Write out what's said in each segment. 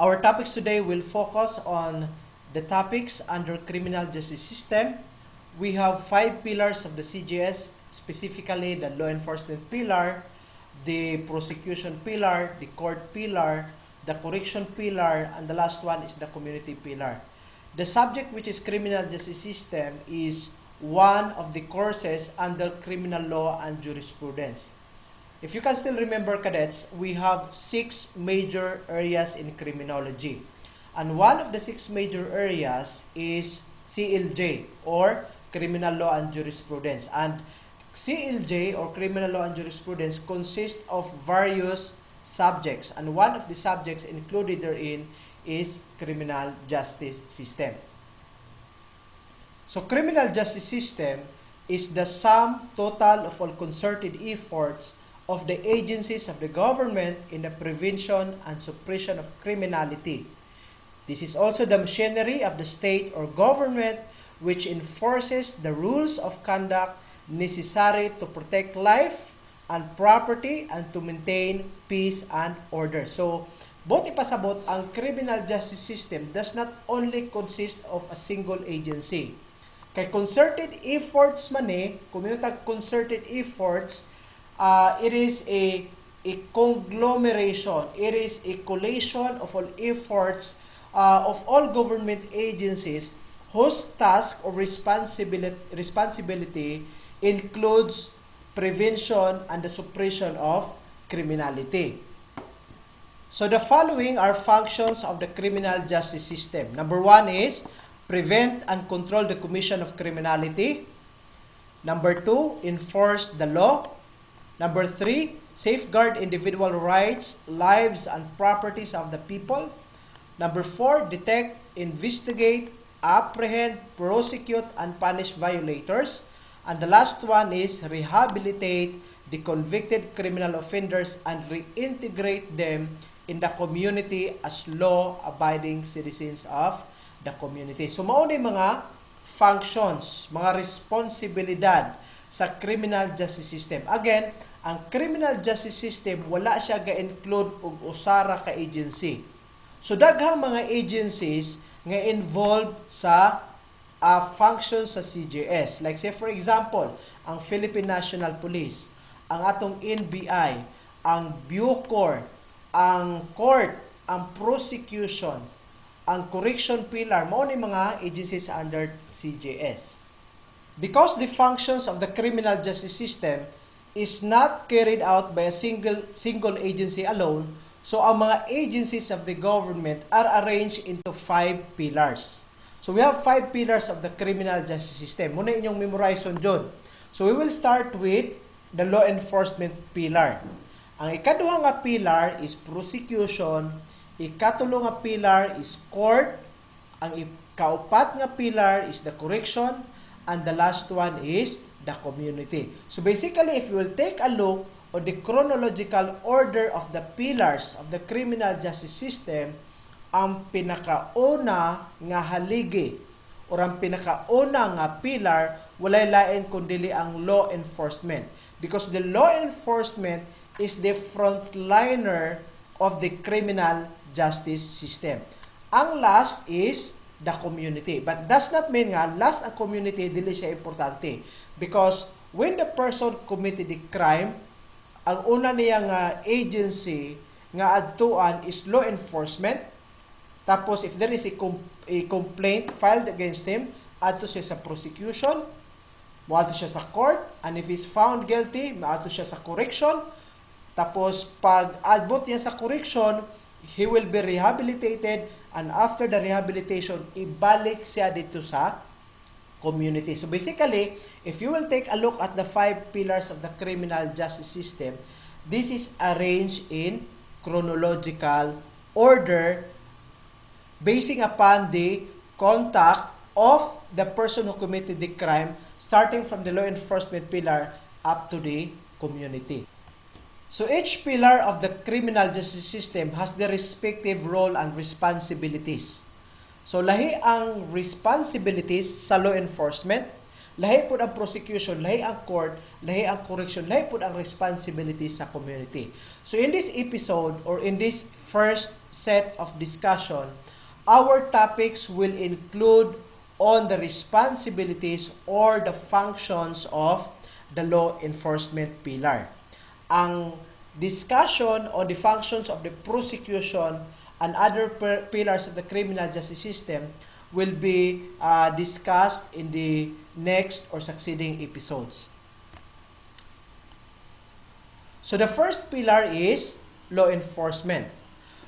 Our topics today will focus on the topics under criminal justice system. We have 5 pillars of the CJS, specifically the law enforcement pillar, the prosecution pillar, the court pillar, the correction pillar, and the last one is the community pillar. The subject, which is criminal justice system, is one of the courses under criminal law and jurisprudence. If you can still remember, cadets, we have 6 major areas in criminology. And one of the 6 major areas is CLJ, or criminal law and jurisprudence. And CLJ, or criminal law and jurisprudence, consists of various subjects. And one of the subjects included therein is criminal justice system. So criminal justice system is the sum total of all concerted efforts of the agencies of the government in the prevention and suppression of criminality. This is also the machinery of the state or government which enforces the rules of conduct necessary to protect life and property and to maintain peace and order. So, both ipasabot, ang criminal justice system does not only consist of a single agency. Kay concerted efforts man kung yung concerted efforts, it is a conglomeration, it is a collation of all efforts of all government agencies whose task or responsibility includes prevention and the suppression of criminality. So the following are functions of the criminal justice system. Number 1 is prevent and control the commission of criminality. Number 2, enforce the law. Number 3, safeguard individual rights, lives, and properties of the people. Number 4, detect, investigate, apprehend, prosecute, and punish violators. And the last one is rehabilitate the convicted criminal offenders and reintegrate them in the community as law-abiding citizens of the community. So, mauna yung mga functions, mga responsibilidad sa criminal justice system. Again, ang criminal justice system, wala siya ga-include og usara ka agency. So, daghang mga agencies nga involved sa functions sa CJS. Like say for example, ang Philippine National Police, ang atong NBI, ang Bucor, ang court, ang prosecution, ang correction pillar, mao ni mga agencies under CJS. Because the functions of the criminal justice system is not carried out by a single agency alone, so ang mga agencies of the government are arranged into 5 pillars. So we have 5 pillars of the criminal justice system. Muna inyong memorize on John. So we will start with the law enforcement pillar. Ang ikaduha nga pillar is prosecution, ikatulo nga pillar is court, ang ikaupat nga pillar is the correction, and the last one is the community. So basically, if you will take a look at the chronological order of the pillars of the criminal justice system, ang pinakauna nga haligi o ang pinakauna nga pillar walay lain kundi ang law enforcement, because the law enforcement is the frontliner of the criminal justice system. Ang last is the community, but does not mean nga last ang community dili siya importante, because when the person committed the crime, ang una niya nga agency nga adtuan is law enforcement. Tapos, if there is a complaint filed against him, adto siya sa prosecution, maadto siya sa court, and if he's found guilty, maadto siya sa correction. Tapos, pag adbot niya sa correction, he will be rehabilitated, and after the rehabilitation, ibalik siya dito sa community. So basically, if you will take a look at the 5 pillars of the criminal justice system, this is arranged in chronological order basing upon the contact of the person who committed the crime, starting from the law enforcement pillar up to the community. So each pillar of the criminal justice system has the respective role and responsibilities. So lahi ang responsibilities sa law enforcement, lahi po ang prosecution, lahi ang court, lahi ang correction, lahi po ang responsibility sa community. So in this episode or in this first set of discussion, our topics will include on the responsibilities or the functions of the law enforcement pillar. Ang discussion on the functions of the prosecution and other pillars of the criminal justice system will be discussed in the next or succeeding episodes. So the first pillar is law enforcement.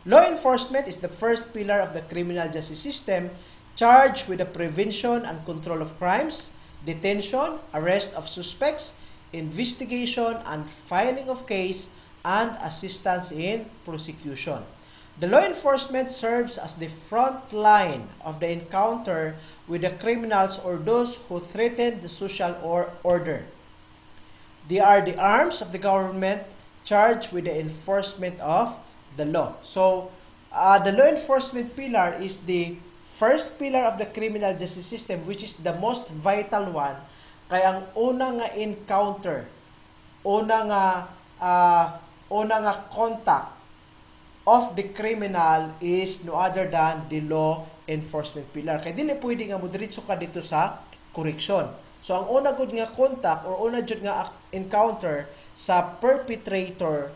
Law enforcement is the first pillar of the criminal justice system, charged with the prevention and control of crimes, detention, arrest of suspects, investigation and filing of case, and assistance in prosecution. The law enforcement serves as the front line of the encounter with the criminals or those who threaten the social order. They are the arms of the government charged with the enforcement of the law. So, the law enforcement pillar is the first pillar of the criminal justice system, which is the most vital one. Kaya ang una nga encounter, una nga contact of the criminal is no other than the law enforcement pillar. Kaya dili pwede nga mo diretso ka dito sa correction. So ang una gud nga contact or una jud nga encounter sa perpetrator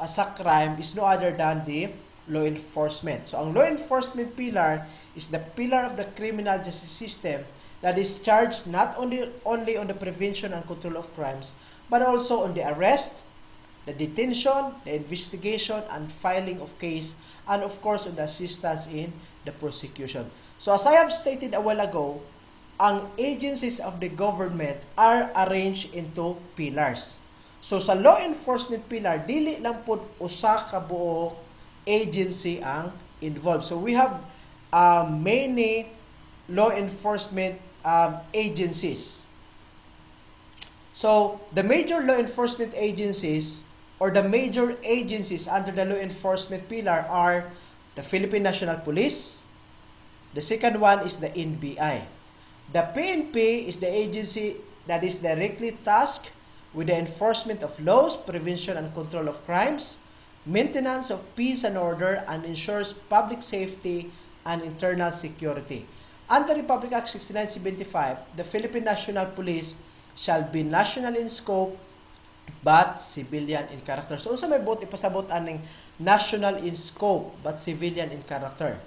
sa crime is no other than the law enforcement. So ang law enforcement pillar is the pillar of the criminal justice system that is charged not only on the prevention and control of crimes, but also on the arrest, the detention, the investigation, and filing of case, and of course on the assistance in the prosecution. So as I have stated a while ago, ang agencies of the government are arranged into pillars. So sa law enforcement pillar, dili lang po usa ka buo agency ang involved. So we have many law enforcement agencies. So the major law enforcement agencies or the major agencies under the law enforcement pillar are the Philippine National Police. The second one is the NBI. The PNP is the agency that is directly tasked with the enforcement of laws, prevention and control of crimes, maintenance of peace and order, and ensures public safety and internal security. Under Republic Act 6975, the Philippine National Police shall be national in scope but civilian in character. So, unsa may buot ipasabot aning national in scope but civilian in character?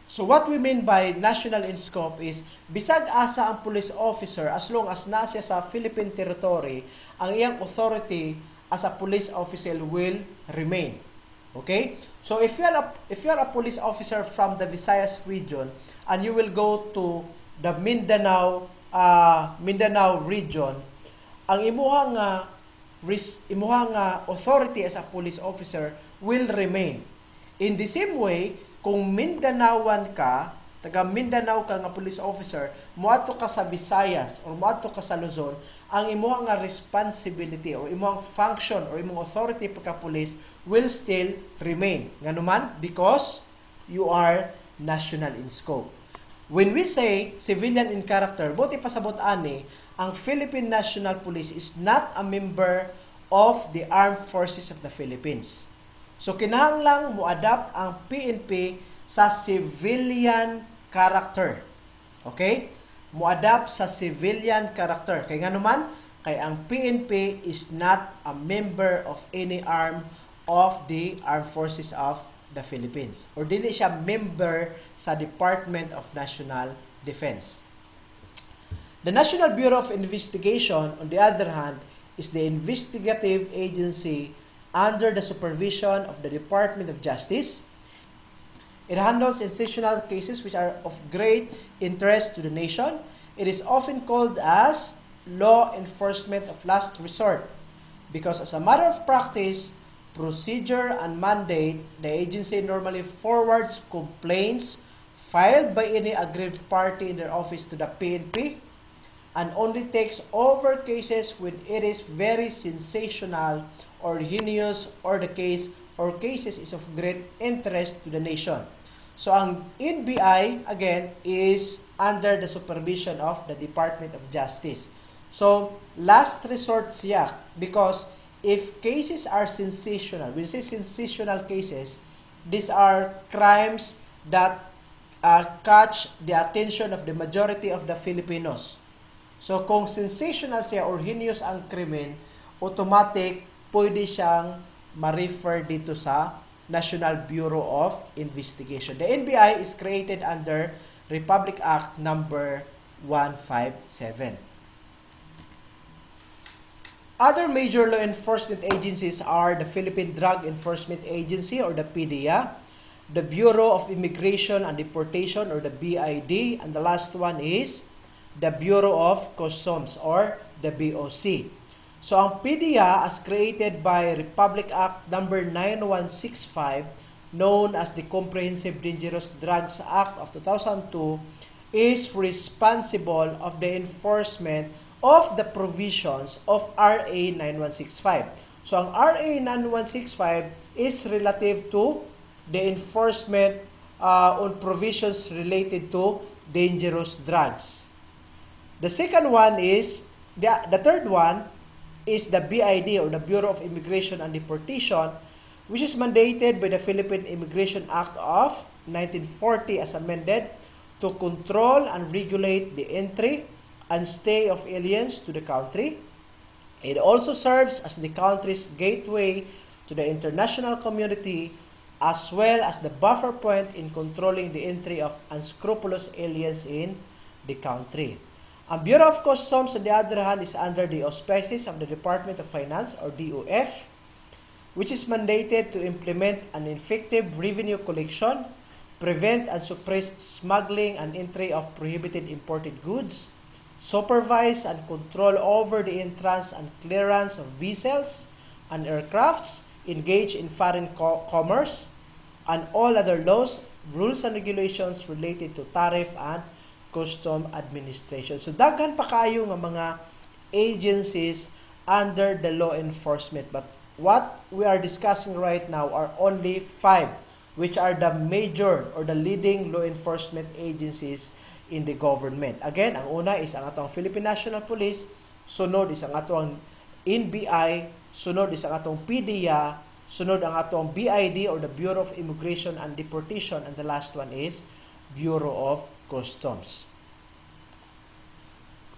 So, what we mean by national in scope is bisag asa ang police officer as long as nasa sa Philippine territory, ang iyang authority as a police officer will remain. Okay? So, if you are a police officer from the Visayas region and you will go to the Mindanao region, ang imuhang authority as a police officer will remain. In the same way, kung Mindanaoan ka, taga Mindanao ka nga police officer, muadto ka sa Visayas or muadto ka sa Luzon, ang imuhang responsibility or imuhang function or imong authority pagka-police will still remain. Nganuman, because you are national in scope. When we say civilian in character, buti pasabot ani, ang Philippine National Police is not a member of the Armed Forces of the Philippines. So kinahanglang mo-adapt ang PNP sa civilian character. Okay? Mo-adapt sa civilian character. Kay nga naman, kay ang PNP is not a member of any arm of the Armed Forces of the Philippines. Or dili siya member sa Department of National Defense. The National Bureau of Investigation, on the other hand, is the investigative agency under the supervision of the Department of Justice. It handles sensational cases which are of great interest to the nation. It is often called as law enforcement of last resort because as a matter of practice, procedure, and mandate, the agency normally forwards complaints filed by any aggrieved party in their office to the PNP and only takes over cases when it is very sensational or heinous or the case or cases is of great interest to the nation. So, ang NBI, again, is under the supervision of the Department of Justice. So, last resort siya because if cases are sensational, when we say sensational cases, these are crimes that catch the attention of the majority of the Filipinos. So, kung sensational siya or heinous ang krimen, automatic, pwede siyang ma-refer dito sa National Bureau of Investigation. The NBI is created under Republic Act number 157. Other major law enforcement agencies are the Philippine Drug Enforcement Agency or the PDEA, the Bureau of Immigration and Deportation or the BID, and the last one is the Bureau of Customs or the BOC. So, ang PDEA as created by Republic Act number 9165, known as the Comprehensive Dangerous Drugs Act of 2002, is responsible of the enforcement of the provisions of RA 9165. So, ang RA 9165 is relative to the enforcement on provisions related to dangerous drugs. The second one is, the third one is the BID or the Bureau of Immigration and Deportation, which is mandated by the Philippine Immigration Act of 1940 as amended to control and regulate the entry and stay of aliens to the country. It also serves as the country's gateway to the international community as well as the buffer point in controlling the entry of unscrupulous aliens in the country. Ang Bureau of Customs, on the other hand, is under the auspices of the Department of Finance or DOF, which is mandated to implement an effective revenue collection, prevent and suppress smuggling and entry of prohibited imported goods, supervise and control over the entrance and clearance of vessels and aircrafts engaged in foreign commerce, and all other laws, rules, and regulations related to tariff and custom administration. So, daghan pa kayo ng mga agencies under the law enforcement. But what we are discussing right now are only 5, which are the major or the leading law enforcement agencies in the government. Again, ang una is ang atong Philippine National Police, sunod is ang atong NBI, sunod is ang atong PDEA, sunod ang atong BID or the Bureau of Immigration and Deportation, and the last one is Bureau of Customs.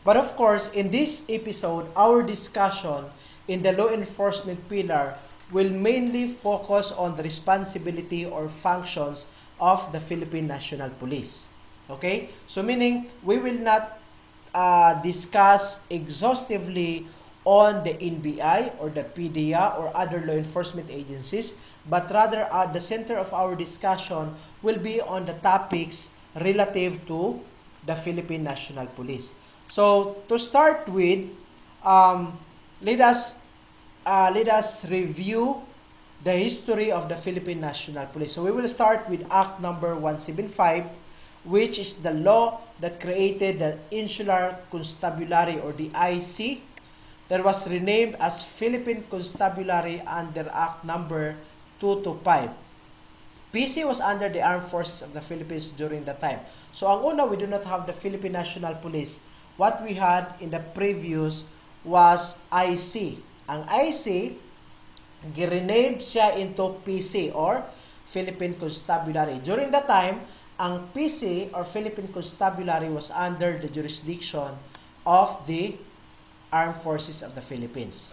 But of course, in this episode, our discussion in the law enforcement pillar will mainly focus on the responsibility or functions of the Philippine National Police. Okay? So meaning, we will not discuss exhaustively on the NBI or the PDEA or other law enforcement agencies, but rather at the center of our discussion will be on the topics relative to the Philippine National Police. So, to start with, let us review the history of the Philippine National Police. So, we will start with Act number 175, which is the law that created the Insular Constabulary or the IC, that was renamed as Philippine Constabulary under Act number 225. PC was under the Armed Forces of the Philippines during that time. So, ang una, we do not have the Philippine National Police. What we had in the previous was IC. Ang IC, girenamed siya into PC or Philippine Constabulary. During that time, ang PC or Philippine Constabulary was under the jurisdiction of the Armed Forces of the Philippines.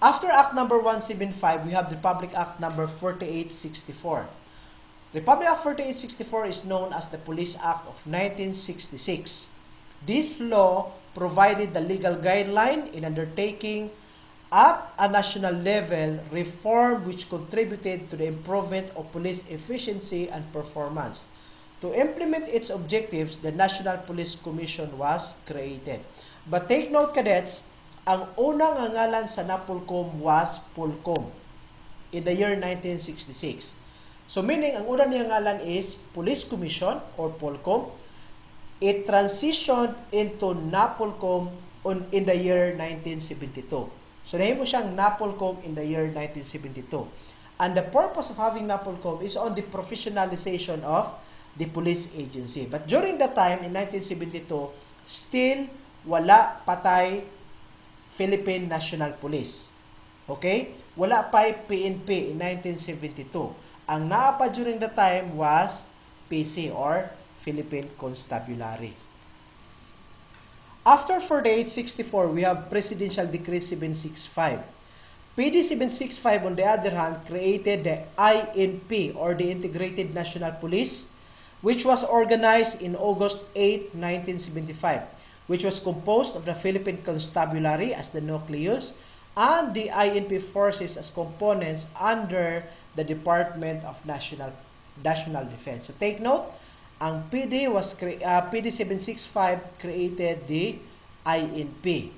After Act number 175, we have Republic Act number 4864. Republic Act 4864 is known as the Police Act of 1966. This law provided the legal guideline in undertaking at a national level reform which contributed to the improvement of police efficiency and performance. To implement its objectives, the National Police Commission was created. But take note, cadets, ang unang ngalan sa NAPOLCOM was POLCOM in the year 1966. So meaning, ang unang niyang ngalan is Police Commission or POLCOM. It transitioned into NAPOLCOM in the year 1972. So nahimo siyang NAPOLCOM in the year 1972. And the purpose of having NAPOLCOM is on the professionalization of the police agency. But during that time, in 1972, still wala patay Philippine National Police. Okay? Wala pa PNP in 1972. Ang naapa during the time was PC or Philippine Constabulary. After 4864, we have Presidential Decree 765. PD 765, on the other hand, created the INP or the Integrated National Police, which was organized in August 8, 1975, which was composed of the Philippine Constabulary as the nucleus and the INP forces as components under the Department of National Defense. So take note, ang PD PD 765 created the INP.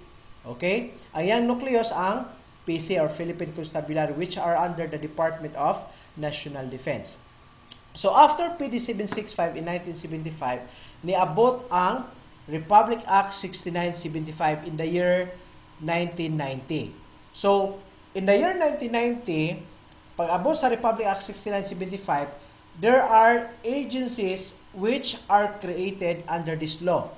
Okay? Ang yang nucleus ang PC or Philippine Constabulary, which are under the Department of National Defense. So after PD 765 in 1975, niabot ang Republic Act 6975 in the year 1990. So in the year 1990, pag-abot sa Republic Act 6975, there are agencies which are created under this law.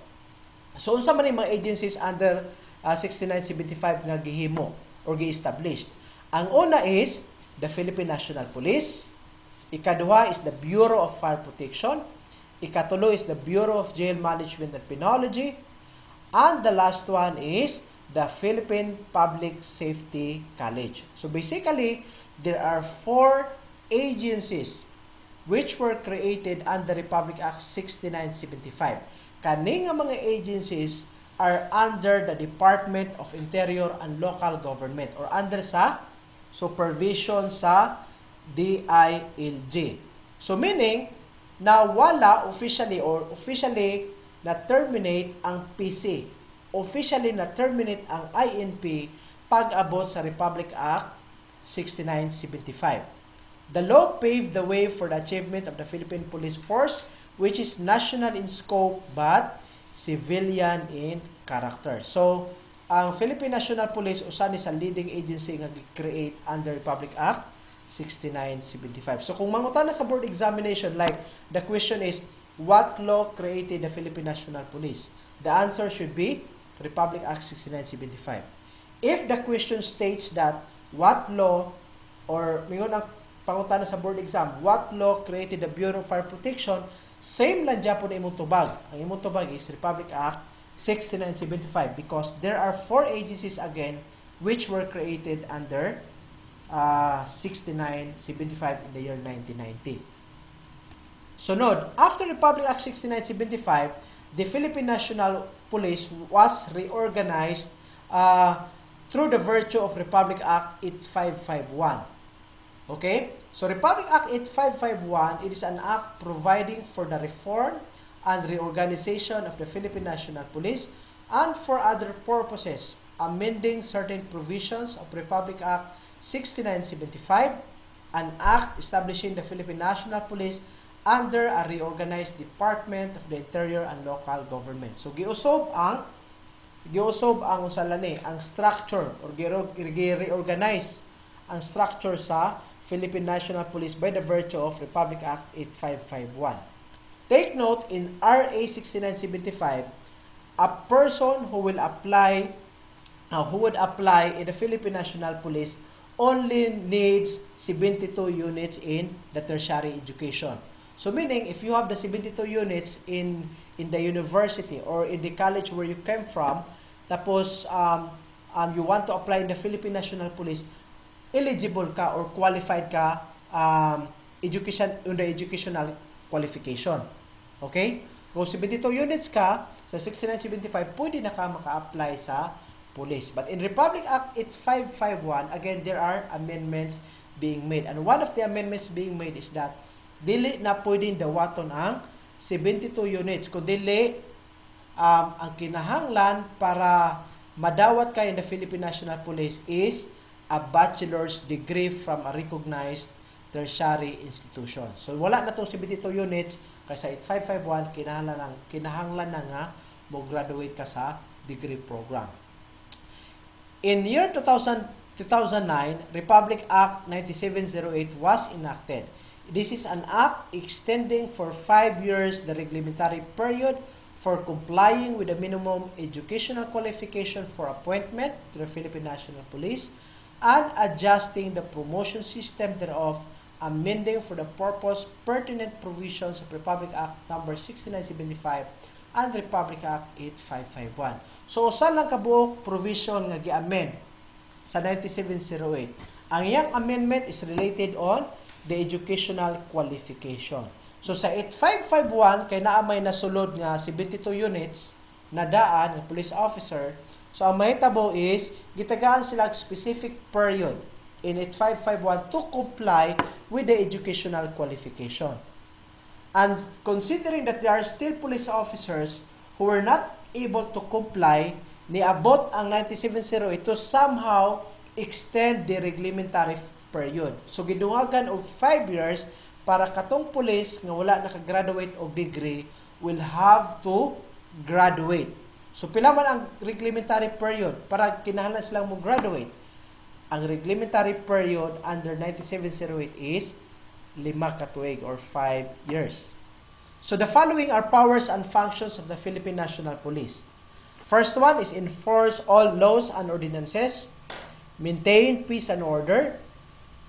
So unsa man mga agencies under 6975 nga gihimo or gi-established? Ang una is the Philippine National Police, ikaduha is the Bureau of Fire Protection, ikatulo is the Bureau of Jail Management and Penology, and the last one is the Philippine Public Safety College. So basically, there are 4 agencies which were created under Republic Act 6975. Kani nga mga agencies are under the Department of Interior and Local Government or under sa supervision sa DILG. So meaning, na wala officially na terminate ang PC. Officially na terminate ang INP pag-abot sa Republic Act 6975. The law paved the way for the achievement of the Philippine Police Force, which is national in scope but civilian in character. So, ang Philippine National Police usa ni sa leading agency nga gi-create under Republic Act 6975. So, kung mangutana sa board examination, like the question is, what law created the Philippine National Police? The answer should be Republic Act 6975. If the question states that what law or mingon ang pangutana sa board exam, what law created the Bureau of Fire Protection? Same lang dyan po na imong tubag. Ang imong tubag is Republic Act 6975 because there are 4 agencies again which were created under 6975 in the year 1990. Sunod, after Republic Act 6975, the Philippine National Police was reorganized through the virtue of Republic Act 8551. Okay? So Republic Act 8551, it is an act providing for the reform and reorganization of the Philippine National Police and for other purposes, amending certain provisions of Republic Act 6975, an act establishing the Philippine National Police under a reorganized Department of the Interior and Local Government. So giusob ang unsalani, ang structure or reorganize ang structure sa Philippine National Police by the virtue of Republic Act 8551. Take note, in RA 6975, a person who would apply in the Philippine National Police only needs 72 units in the tertiary education. So meaning, if you have the 72 units in the university or in the college where you came from, tapos you want to apply in the Philippine National Police, eligible ka or qualified ka in the educational qualification. Okay? Kung 72 units ka sa 6975, pwede na ka maka-apply sa police. But in Republic Act 8551, again, there are amendments being made. And one of the amendments being made is that dili na pwedeng dawaton ang 72 units. Kung dili, ang kinahanglan para madawat ka in the Philippine National Police is a bachelor's degree from a recognized tertiary institution. So wala na tong 72 units kaysa 8551 kinahanglan na nga mo graduate ka sa degree program. In year 2009, Republic Act 9708 was enacted. This is an act extending for 5 years the reglementary period for complying with the minimum educational qualification for appointment to the Philippine National Police and adjusting the promotion system thereof, amending for the purpose pertinent provisions of Republic Act No. 6975 and Republic Act 8551. So, usa lang kabuok provision nga gi-amend sa 9708. Ang iyang amendment is related on the educational qualification. So sa 8551 kay naa may nasulod nga 72 units na daan ng police officer. So ang mahitabo is gitagaan sila specific period in 8551 to comply with the educational qualification. And considering that there are still police officers who were not able to comply, niabot ang 9708 to somehow extend the reglementary period. So gidungagan og 5 years para katong police nga wala nakagraduate og degree will have to graduate. So pila man ang reglementary period para kinahanglan silang mo graduate? Ang reglementary period under 9708 is 5 ka tuig or 5 years. So the following are powers and functions of the Philippine National Police. First one is enforce all laws and ordinances, maintain peace and order,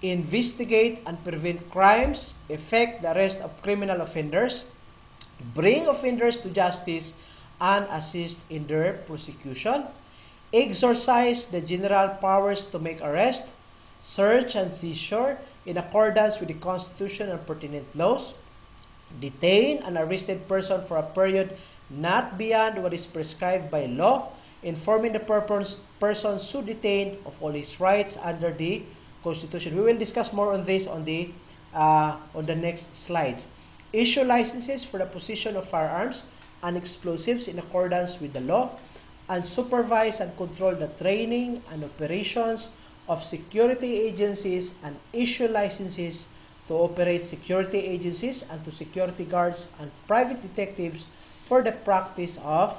investigate and prevent crimes, effect the arrest of criminal offenders, bring offenders to justice, and assist in their prosecution, exercise the general powers to make arrest, search and seizure in accordance with the Constitution and pertinent laws, detain an arrested person for a period not beyond what is prescribed by law, informing the person so detained of all his rights under the Constitution. We will discuss more on this on the next slides. Issue licenses for the possession of firearms and explosives in accordance with the law, and supervise and control the training and operations of security agencies, and issue licenses to operate security agencies and to security guards and private detectives for the practice of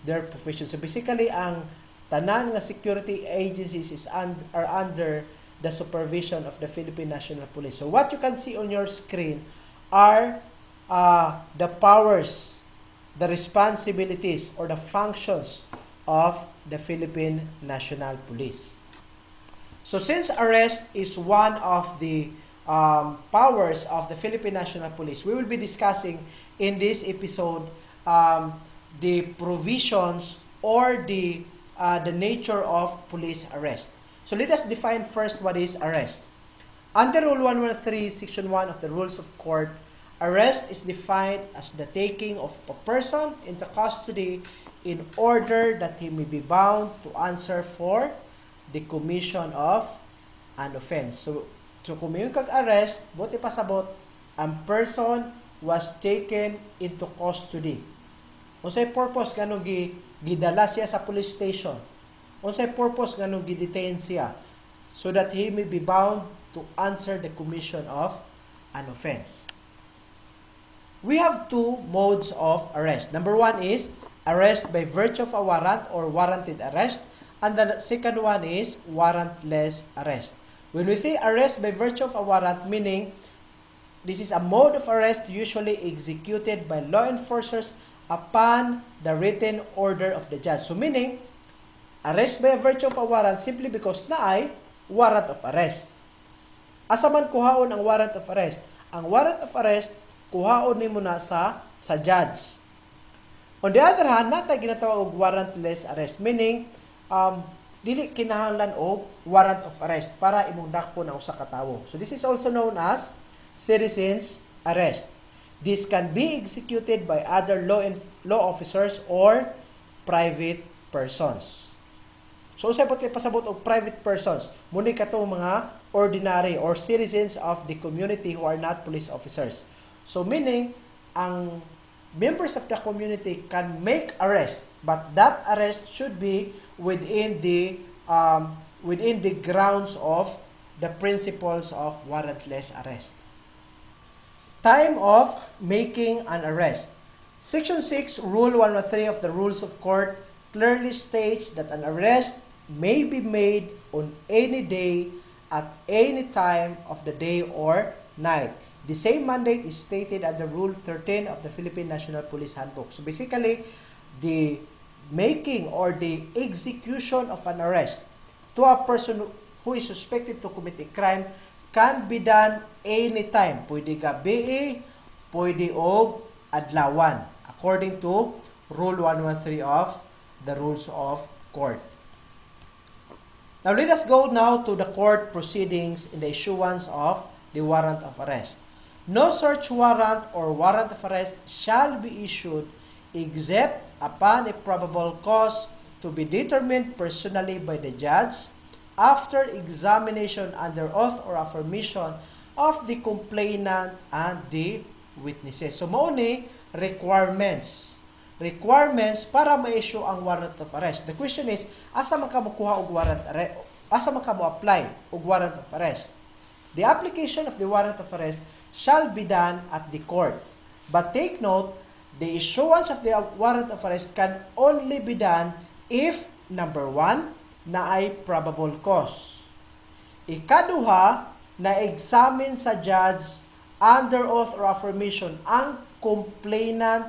their profession. So basically, ang tanan nga security agencies are under the supervision of the Philippine National Police. So what you can see on your screen are the powers, the responsibilities, or the functions of the Philippine National Police. So since arrest is one of the powers of the Philippine National Police, we will be discussing in this episode the provisions or the nature of police arrest. So let us define first what is arrest. Under Rule 113, Section 1 of the Rules of Court, arrest is defined as the taking of a person into custody in order that he may be bound to answer for the commission of an offense. So kung may kag-arrest, buti pasabot, ang person was taken into custody. Unsay purpose ganun gidala siya sa police station? Unsay purpose nganong gi-detain siya? So that he may be bound to answer the commission of an offense. We have two modes of arrest. Number one is arrest by virtue of a warrant or warranted arrest, and the second one is warrantless arrest. When we say arrest by virtue of a warrant, meaning this is a mode of arrest usually executed by law enforcers upon the written order of the judge. So meaning, arrest by virtue of a warrant simply because naay warrant of arrest. Asa man kuhaon ang warrant of arrest? Ang warrant of arrest kuhaon nimo na sa judge. On the other hand, natay ginatawag og warrantless arrest, meaning dili kinahanglan og warrant of arrest para imong dakpon ang usa ka tawo. So this is also known as citizen's arrest. This can be executed by other law officers or private persons. So, usay po pasabot og private persons. Muni katong mga ordinary or citizens of the community who are not police officers. So, meaning, ang members of the community can make arrest, but that arrest should be within the grounds of the principles of warrantless arrest. Time of making an arrest. Section 6, Rule 113 of the Rules of Court clearly states that an arrest may be made on any day, at any time of the day or night. The same mandate is stated under Rule 13 of the Philippine National Police Handbook. So basically, the making or the execution of an arrest to a person who is suspected to commit a crime can be done anytime. Pwede gabi, pwede og adlawan, according to Rule 113 of the Rules of Court. Now let us go now to the court proceedings in the issuance of the warrant of arrest. No search warrant or warrant of arrest shall be issued except upon a probable cause to be determined personally by the judge after examination under oath or affirmation of the complainant and the witnesses. So mao ni requirements para ma-issue ang warrant of arrest. The question is, asa man ka mokuha og warrant arrest? Asa man ka mo apply og warrant of arrest? The application of the warrant of arrest shall be done at the court. But take note, the issuance of the warrant of arrest can only be done if, number 1, na ay probable cause. Ikaduha, na examine sa judge under oath or affirmation ang complainant,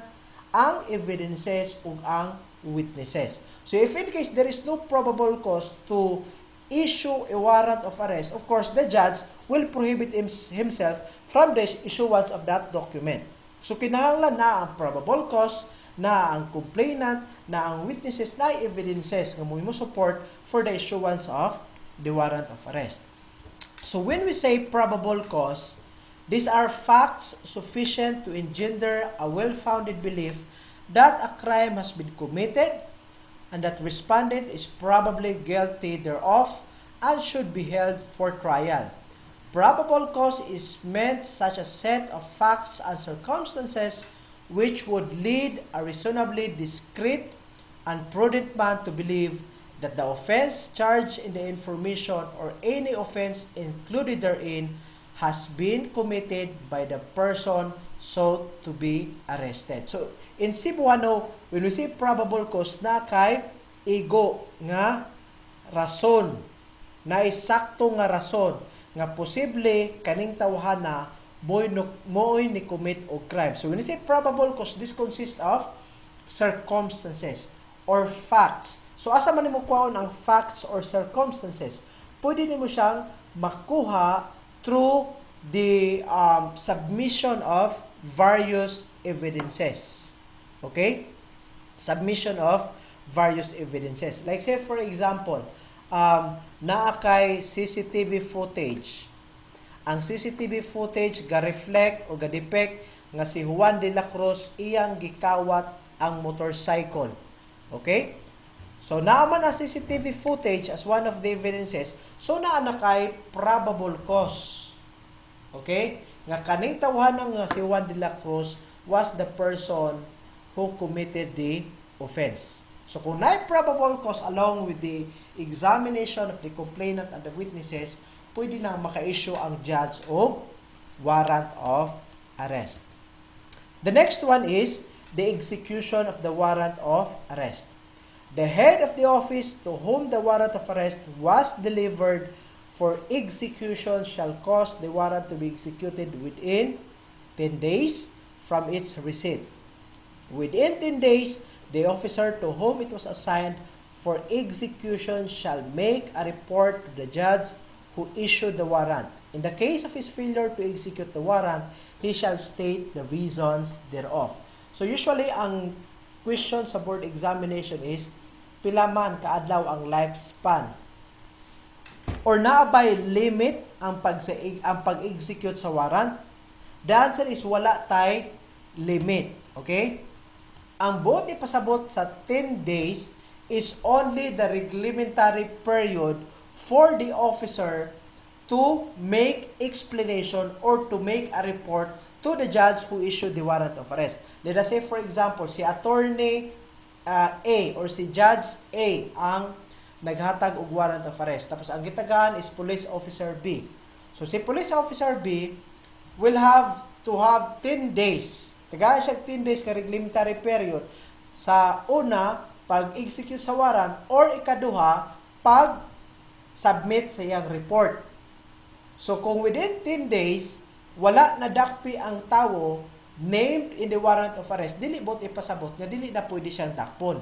ang evidences ug ang witnesses. So if in case there is no probable cause to issue a warrant of arrest, of course the judge will prohibit himself from the issuance of that document. So kinahanglan na ang probable cause, na ang complainant, na ang witnesses, na evidences nga mo support for the issuance of the warrant of arrest. So when we say probable cause, these are facts sufficient to engender a well-founded belief that a crime has been committed and that respondent is probably guilty thereof and should be held for trial. Probable cause is meant such a set of facts and circumstances which would lead a reasonably discreet and prudent man to believe that the offense charged in the information or any offense included therein has been committed by the person sought to be arrested. So, in Cebuano, when we say probable cause, na kay igo nga rason, na isakto nga rason, nga posible kaning tawhana mo'y ni commit o crime. So, when we say probable cause, this consists of circumstances or facts. So, asa man nimo kuhaon ang facts or circumstances? Pwede nimo siyang makuha through the submission of various evidences. Okay? Submission of various evidences. Like say for example, naa kay CCTV footage. Ang CCTV footage ga-reflect o ga-depict nga si Juan de la Cruz iyang gikawat ang motorcycle. Okay? So, naaman ang CCTV footage as one of the evidences. So, naa na kay probable cause. Okay? Nga kaning tawhanan nga si Juan de la Cruz was the person who committed the offense. So, kung na probable cause along with the examination of the complainant and the witnesses, pwede na maka-issue ang judge o warrant of arrest. The next one is the execution of the warrant of arrest. The head of the office to whom the warrant of arrest was delivered for execution shall cause the warrant to be executed within 10 days from its receipt. Within 10 days, the officer to whom it was assigned for execution shall make a report to the judge who issued the warrant. In the case of his failure to execute the warrant, he shall state the reasons thereof. So usually, ang question sa board examination is, pila man kaadlaw ang lifespan? Or naabay limit ang pag-execute sa warrant? The answer is wala tay limit. Okay? Ang buot ipasabot sa 10 days is only the reglementary period for the officer to make explanation or to make a report to the judge who issued the warrant of arrest. Let us say, for example, si attorney A or si judge A ang naghatag og warrant of arrest. Tapos ang gitagaan is police officer B. So si police officer B will have to have 10 days. Tagaan siya 10 days ka reglementary period sa una pag-execute sa warrant or ikaduha pag submit sa iyang report. So kung within 10 days wala na dakpi ang tawo named in the warrant of arrest, dili bot ipasabot nga dili na pwede siyang dakpon.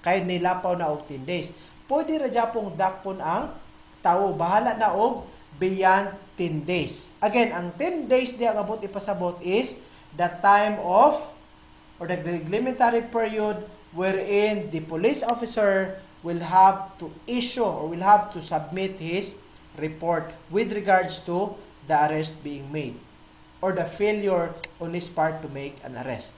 Kay nilapaw na og 10 days. Pwede ra gyapon dakpon ang tawo, bahala na og beyond 10 days. Again, ang 10 days di ang abot ipasabot is the time of or the reglementary period wherein the police officer will have to issue or will have to submit his report with regards to the arrest being made or the failure on his part to make an arrest.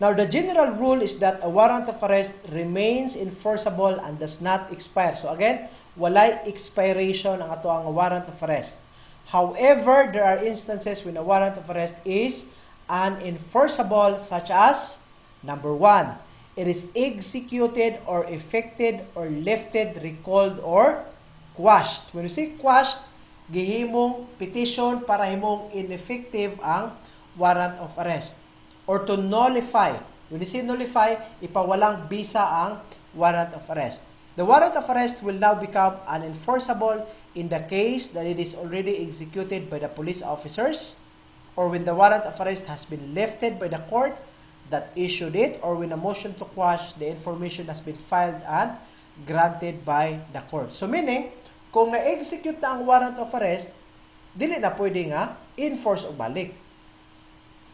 Now, the general rule is that a warrant of arrest remains enforceable and does not expire. So again, walay expiration ang ato ang warrant of arrest. However, there are instances when a warrant of arrest is unenforceable, such as, number 1, it is executed or effected or lifted, recalled, or quashed. When we say quashed, gihimong petition para himong ineffective ang warrant of arrest. Or to nullify. When we say nullify, ipawalang bisa ang warrant of arrest. The warrant of arrest will now become unenforceable in the case that it is already executed by the police officers, or when the warrant of arrest has been lifted by the court that issued it, or when a motion to quash the information has been filed and granted by the court. So meaning, kung na-execute na ang warrant of arrest, dili na pwede nga enforce o balik.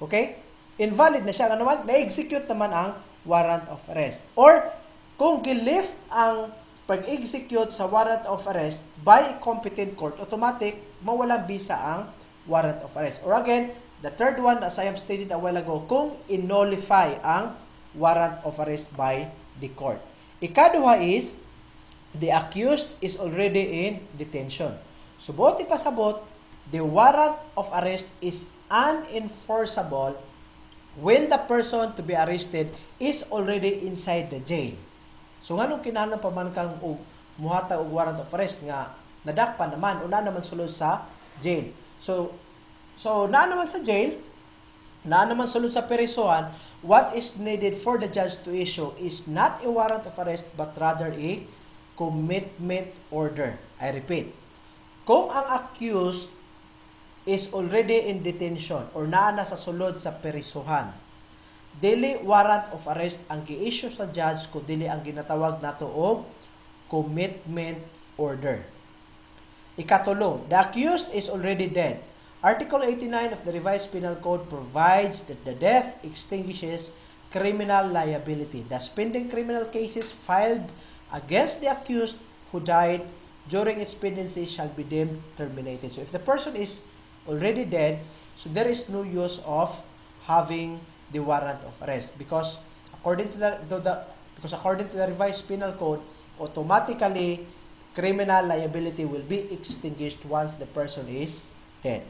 Okay? Invalid na siya. Ano naman? Na-execute naman ang warrant of arrest. Or, kung gilift ang pag-execute sa warrant of arrest by competent court, automatic, mawalang bisa ang warrant of arrest. Or again, the third one, as I have stated a while ago, kung in-nullify ang warrant of arrest by the court. Ikaduha is, the accused is already in detention. So, buot ipasabot, the warrant of arrest is unenforceable when the person to be arrested is already inside the jail. So, nga nung kinahanglan pa man kang muhata og warrant of arrest nga nadakpan naman o na naman sulod sa jail. So na naman sa jail, na naman sulod sa perisuhan, what is needed for the judge to issue is not a warrant of arrest but rather a commitment order. I repeat, kung ang accused is already in detention or naa na sa sulod sa perisuhan, dili warrant of arrest ang gi-issue sa judge kung dili ang ginatawag nato og commitment order. Ikatulo, the accused is already dead. Article 89 of the Revised Penal Code provides that the death extinguishes criminal liability. Thus, pending criminal cases filed against the accused who died during its pendency shall be deemed terminated. So, if the person is already dead, so there is no use of having the warrant of arrest because according to the Revised Penal Code, automatically criminal liability will be extinguished once the person is dead.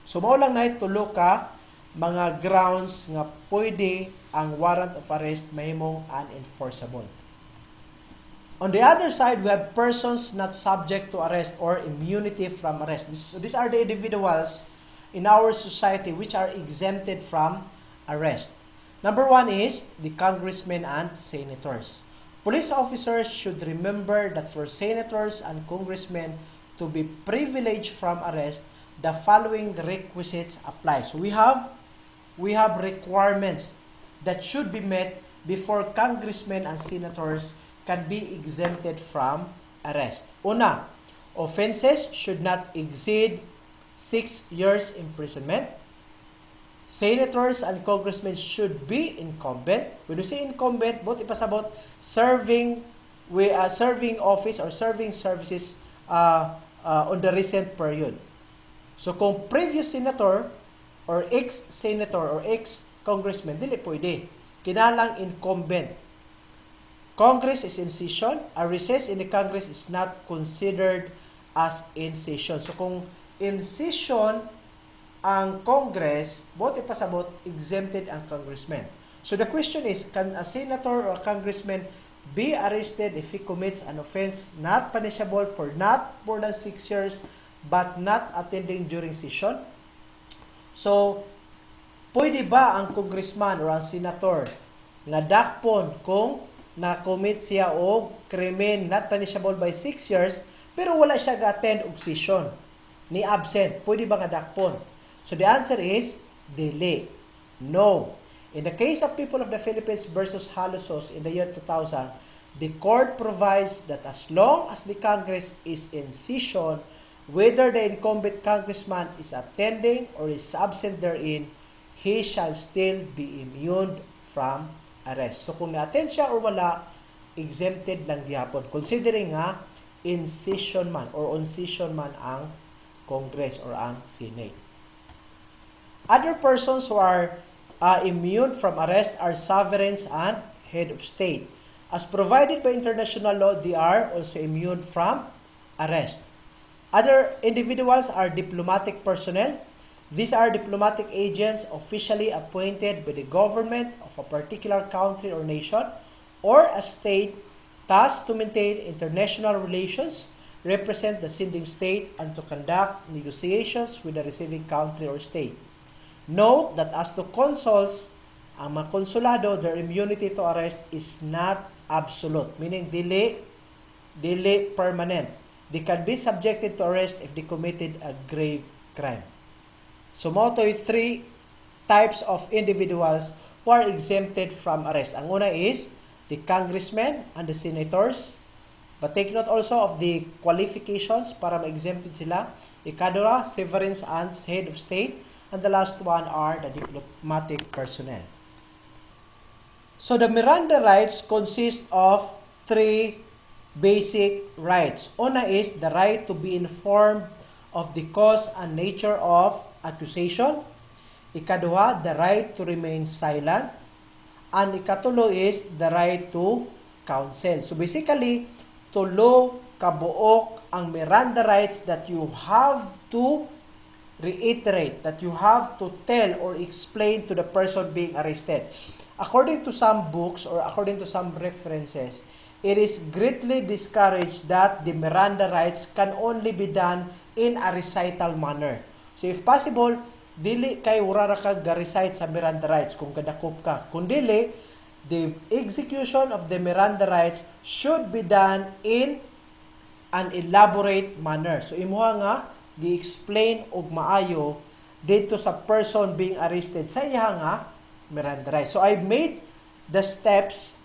So mao lang na tulo ka mga grounds nga pwede ang warrant of arrest mahimong unenforceable. On the other side, we have persons not subject to arrest or immunity from arrest. These are the individuals in our society which are exempted from arrest. Number 1 is the congressmen and senators. Police officers should remember that for senators and congressmen to be privileged from arrest, the following requisites apply. So we have requirements that should be met before congressmen and senators can be exempted from arrest. Una, offenses should not exceed 6 years imprisonment. Senators and congressmen should be incumbent. When we say incumbent, both ipasabot serving office or serving services on the recent period. So kung previous senator or ex-senator or ex-congressman, dili pwede. Kinalang incumbent. Congress is in session. A recess in the Congress is not considered as in session. So kung in session ang Congress, both ipasabot, exempted ang congressman. So the question is, can a senator or a congressman be arrested if he commits an offense not punishable for not more than 6 years but not attending during session? So, pwede ba ang congressman or ang senator nga dakpon kung na-commit siya o krimen not punishable by 6 years pero wala siya ga-attend og session ni absent? Pwede ba nga dakpon? So the answer is dili. No. In the case of People of the Philippines versus Halusos in the year 2000, the court provides that as long as the Congress is in session, whether the incumbent congressman is attending or is absent therein, he shall still be immune from arrest. So kung na-attend siya or wala, exempted lang gihapon. Considering nga, in session man or on session man ang Congress or ang Senate. Other persons who are immune from arrest are sovereigns and head of state. As provided by international law, they are also immune from arrest. Other individuals are diplomatic personnel. These are diplomatic agents officially appointed by the government of a particular country or nation or a state tasked to maintain international relations, represent the sending state, and to conduct negotiations with the receiving country or state. Note that as to consuls, ang mga konsulado, their immunity to arrest is not absolute, meaning dili permanent. They can be subjected to arrest if they committed a grave crime. So, mo to'y 3 types of individuals who are exempted from arrest. Ang una is the congressmen and the senators. But take note also of the qualifications para ma-exempted sila. Ikadura, sovereigns and head of state. And the last one are the diplomatic personnel. So the Miranda rights consist of 3 basic rights. Una is the right to be informed of the cause and nature of accusation. Ikaduha, the right to remain silent. And ikatulo is the right to counsel. So basically, tulo kabuok ang Miranda rights that you have to reiterate, that you have to tell or explain to the person being arrested. According to some books or according to some references, it is greatly discouraged that the Miranda rights can only be done in a recital manner. So if possible, dili kay urara ka ga-recite sa Miranda rights kung kadakop ka. Kung dili, the execution of the Miranda rights should be done in an elaborate manner. So imuha nga gi-explain og maayo dito sa person being arrested sa iya nga Miranda rights. So I made the steps,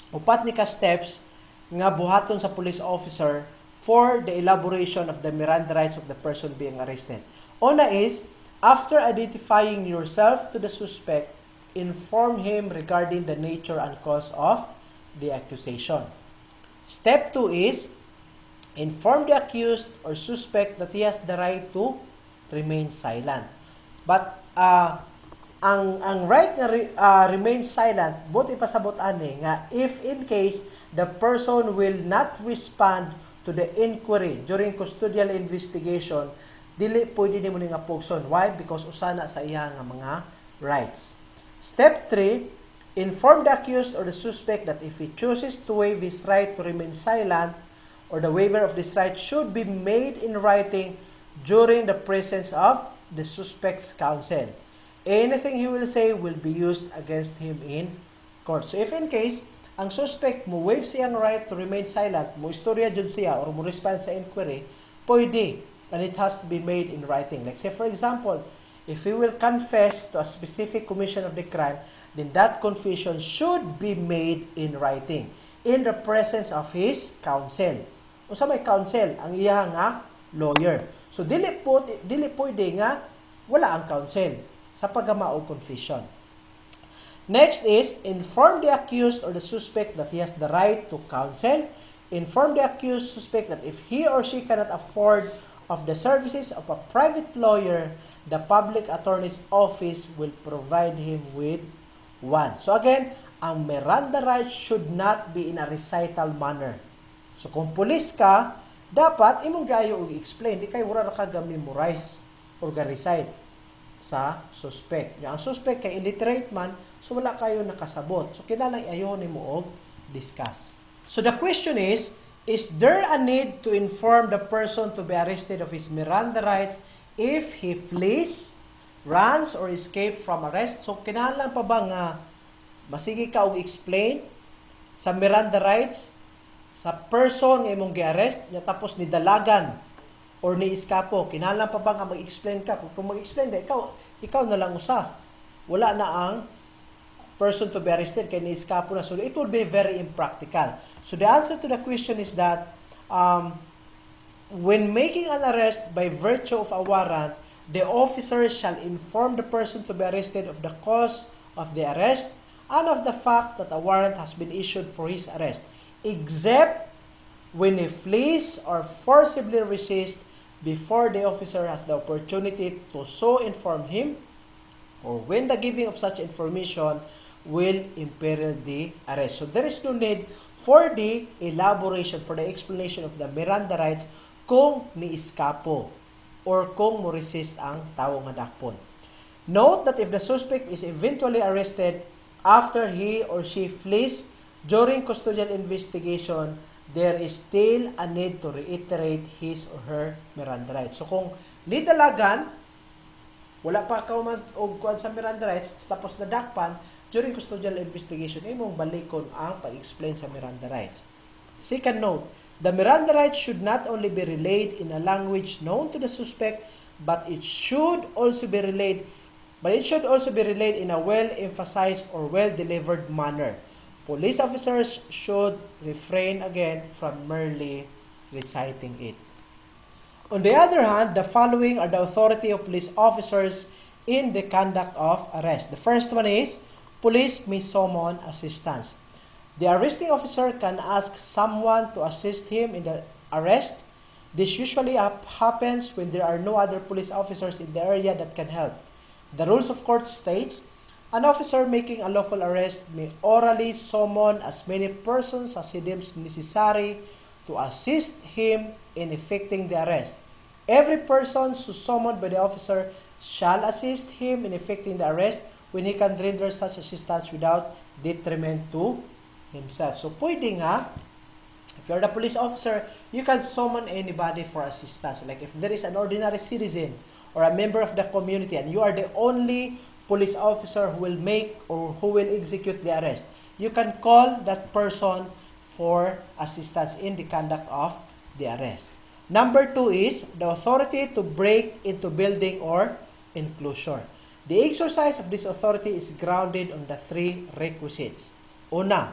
upat ni ka steps nga buhaton sa police officer for the elaboration of the Miranda rights of the person being arrested. Una is, after identifying yourself to the suspect, inform him regarding the nature and cause of the accusation. Step 2 is, inform the accused or suspect that he has the right to remain silent. But ang right na remain silent, buti pasabot ani nga if in case the person will not respond to the inquiry during custodial investigation, dili pwede nimo ni nga pugson. Why? Because usana sa iya nga mga rights. Step 3, inform the accused or the suspect that if he chooses to waive his right to remain silent, or the waiver of this right should be made in writing during the presence of the suspect's counsel. Anything he will say will be used against him in court. So if in case, ang suspect mo waive siyang right to remain silent, mo istorya jud siya or mo respond sa inquiry, pwede. And it has to be made in writing. Like say for example, if he will confess to a specific commission of the crime, then that confession should be made in writing in the presence of his counsel. Usa may counsel ang iya nga lawyer. So dili pwede nga wala ang counsel sa paggama og confession. Next is inform the accused or the suspect that he has the right to counsel. Inform the accused suspect that if he or she cannot afford of the services of a private lawyer, the public attorney's office will provide him with one. So again, ang Miranda rights should not be in a recital manner. So kung pulis ka, dapat imong gayo og explain, di kay wala ra ka ga-memorize or ga-recite sa suspect. Ang suspect kay illiterate man, so wala kayo nakasabot. So kinahanglan ayon nimo og discuss. So the question is there a need to inform the person to be arrested of his Miranda rights if he flees, runs, or escape from arrest? So kinahanglan pa ba nga masigi ka og explain sa Miranda rights sa person nga imong gi-arrest nya tapos nidalagan or ni-iskapo, kinahanglan pa ba nga mag-explain ka? Kung mag-explain ka, ikaw na lang usa. Wala na ang person to be arrested kay ni-iskapo na. So it would be very impractical. So the answer to the question is that when making an arrest by virtue of a warrant, the officer shall inform the person to be arrested of the cause of the arrest and of the fact that a warrant has been issued for his arrest, except when he flees or forcibly resists before the officer has the opportunity to so inform him, or when the giving of such information will imperil the arrest. So there is no need for the elaboration, for the explanation of the Miranda rights kung ni-iskapo or kung mo-resist ang tao nga dakpon. Note that if the suspect is eventually arrested after he or she flees during custodial investigation, there is still a need to reiterate his or her Miranda rights. So kung nidalagan, wala pa ka og kuan sa Miranda rights, tapos nadakpan during custodial investigation, imong balikon ang pag-explain sa Miranda rights. Second note, the Miranda rights should not only be relayed in a language known to the suspect, but it should also be relayed in a well-emphasized or well-delivered manner. Police officers should refrain again from merely reciting it. On the other hand, the following are the authority of police officers in the conduct of arrest. The first one is, police may summon assistance. The arresting officer can ask someone to assist him in the arrest. This usually happens when there are no other police officers in the area that can help. The rules of court states, an officer making a lawful arrest may orally summon as many persons as he deems necessary to assist him in effecting the arrest. Every person so summoned by the officer shall assist him in effecting the arrest when he can render such assistance without detriment to himself. So, pwede nga, if you're the police officer, you can summon anybody for assistance. Like if there is an ordinary citizen or a member of the community and you are the only police officer who will make or who will execute the arrest, you can call that person for assistance in the conduct of the arrest. Number 2 is the authority to break into building or enclosure. The exercise of this authority is grounded on the 3 requisites. Una,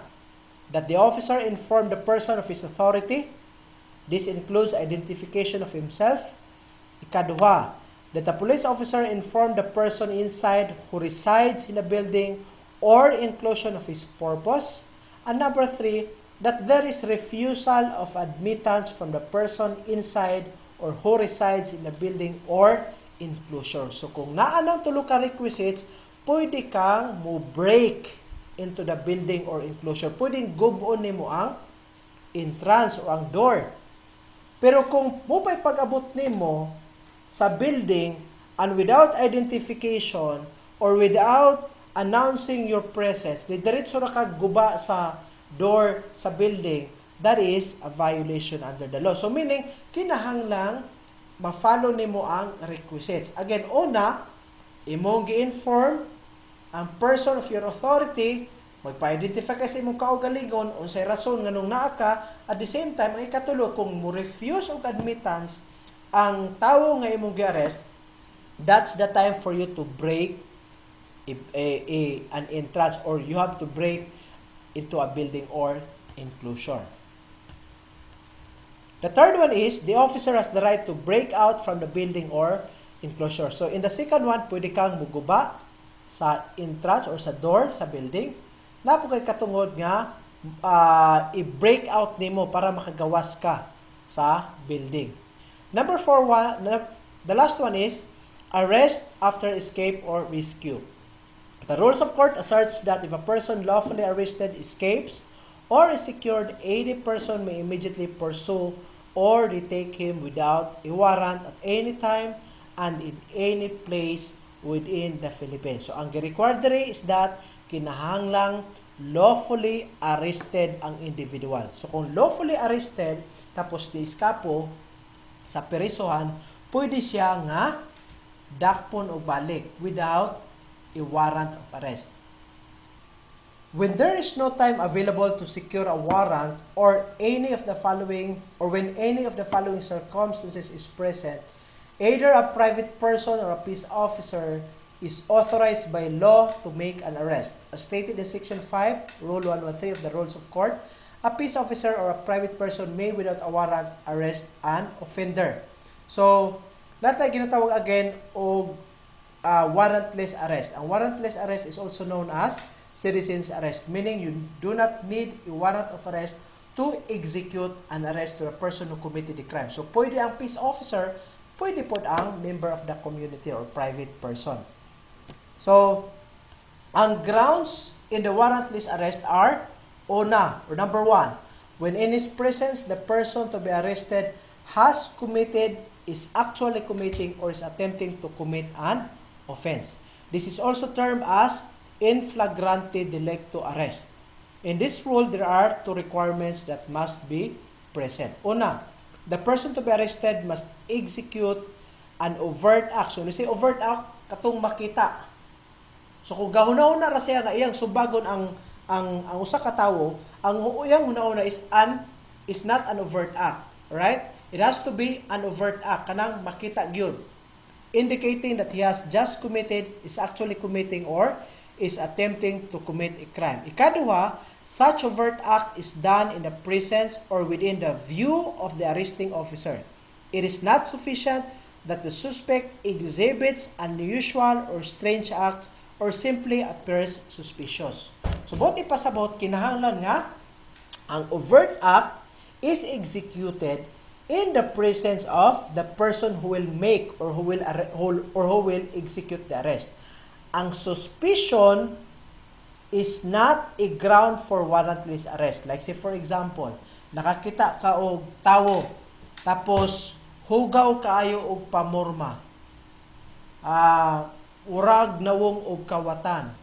that the officer inform the person of his authority. This includes identification of himself. Ikaduha, that the police officer inform the person inside who resides in the building or enclosure of his purpose. And number 3, that there is refusal of admittance from the person inside or who resides in the building or enclosure. So kung naa ng tulo ka requisites, pwede kang mo-break into the building or enclosure. Pwedeng gubon nimo ang entrance o ang door. Pero kung mupay pag-abot nimo sa building and without identification or without announcing your presence, diretso ra ka guba sa door sa building, that is a violation under the law. So meaning, kinahanglang ma-follow nimo ang requisites. Again, una, imong gi-inform ang person of your authority, magpa-identify ka sa imong kaugalingon o sa rason nga nung naa ka, at the same time, ay katulo, kung mo refuse og admittance ang tawo nga imong gi-arrest, that's the time for you to break an entrance, or you have to break into a building or enclosure. The third one is, the officer has the right to break out from the building or enclosure. So in the second one, pwede kang muguba sa entrance or sa door sa building. Napo kay katungod nga i-break out nimo para makagawas ka sa building. Number 4, the last one is arrest after escape or rescue. The rules of court asserts that if a person lawfully arrested escapes or is secured, any person may immediately pursue or retake him without a warrant at any time and in any place within the Philippines. So, ang required diri is that kinahanglang lawfully arrested ang individual. So, kung lawfully arrested, tapos di-iskapo sa perisuhan, pwede siya nga dakpon o balik without a warrant of arrest. When there is no time available to secure a warrant or any of the following, or when any of the following circumstances is present, either a private person or a peace officer is authorized by law to make an arrest. As stated in Section 5, Rule 113 of the Rules of Court, a peace officer or a private person may without a warrant arrest an offender. So, natin ginatawag again o warrantless arrest. Ang warrantless arrest is also known as citizen's arrest, meaning you do not need a warrant of arrest to execute an arrest to a person who committed the crime. So, pwede ang peace officer, pwede po ang member of the community or private person. So, ang grounds in the warrantless arrest are, una, or number one, when in his presence, the person to be arrested has committed, is actually committing, or is attempting to commit an offense. This is also termed as in flagrante delicto arrest. In this rule, there are two requirements that must be present. Una, the person to be arrested must execute an overt act. So, say overt act, katong makita. So, kung gahuna-una ra siya nga iyang subagon ang usa ka tawo, ang iyang huna-una is not an overt act. Right? It has to be an overt act, kanang makita gyud, indicating that he has just committed, is actually committing, or is attempting to commit a crime. Ikaduha, such overt act is done in the presence or within the view of the arresting officer. It is not sufficient that the suspect exhibits unusual or strange acts or simply appears suspicious. So, both ipasabot, kinahanglan nga, ang overt act is executed in the presence of the person who will make or who will execute the arrest. Ang suspicion is not a ground for warrantless arrest. Like say for example, nakakita ka og tawo, tapos hugaw kaayo og pamorma. Urag nawong og kawatan.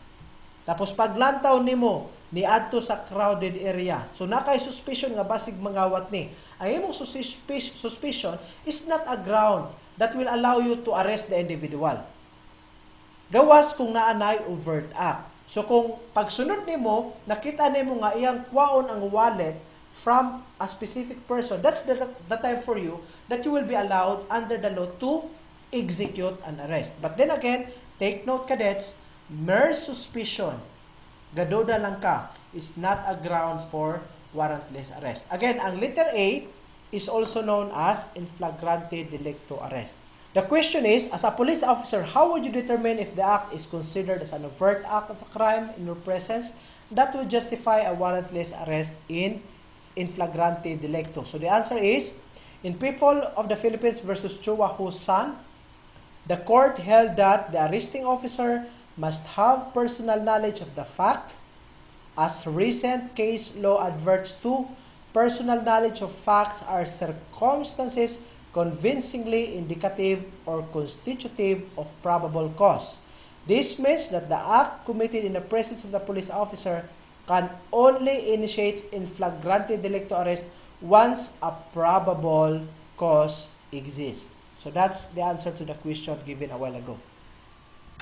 Tapos paglantaw nimo niadto sa crowded area. So nakay suspicion nga basig mangawat ni. Ang imong suspicion is not a ground that will allow you to arrest the individual. Gawas kung naanay overt act. So kung pagsunod nimo, nakita nimo nga iyang kwaon ang wallet from a specific person, that's the time for you that you will be allowed under the law to execute an arrest. But then again, take note cadets, mere suspicion, gaduda lang ka, is not a ground for warrantless arrest. Again, ang letter A is also known as in flagrante delicto arrest. The question is, as a police officer, how would you determine if the act is considered as an overt act of a crime in your presence that would justify a warrantless arrest in flagrante delicto? So the answer is, in People of the Philippines versus Chua Husan, the court held that the arresting officer must have personal knowledge of the fact. As recent case law adverts to, personal knowledge of facts are circumstances convincingly indicative or constitutive of probable cause. This means that the act committed in the presence of the police officer can only initiate in flagrante delicto arrest once a probable cause exists. So that's the answer to the question given a while ago.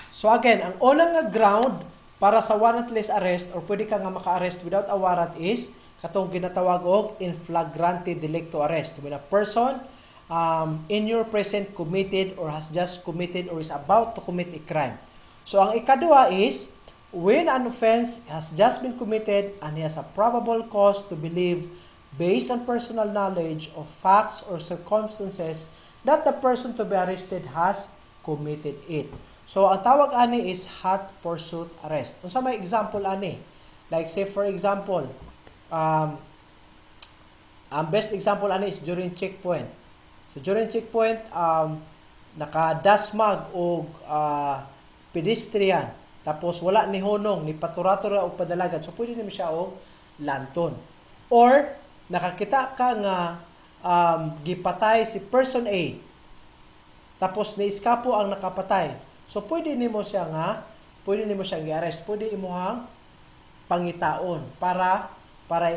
So again, ang unang nga ground para sa warrantless arrest or pwede ka nga maka-arrest without a warrant is katong ginatawag og in flagrante delicto arrest. When a person in your present committed or has just committed or is about to commit a crime. So ang ikaduha is when an offense has just been committed and he has a probable cause to believe based on personal knowledge of facts or circumstances that the person to be arrested has committed it. So ang tawag ani is hot pursuit arrest. Unsa may example ani? Like say for example, ang best example ani is during checkpoint. So during checkpoint, nakadasmag o pedestrian, tapos wala ni honong, ni paturatura o padalagan, so pwede naman siya o lanton. Or, nakakita ka nga gipatay si person A, tapos naiskapo ang nakapatay, so pwede nimo siya i-arrest, pwede imuhang pangitaon para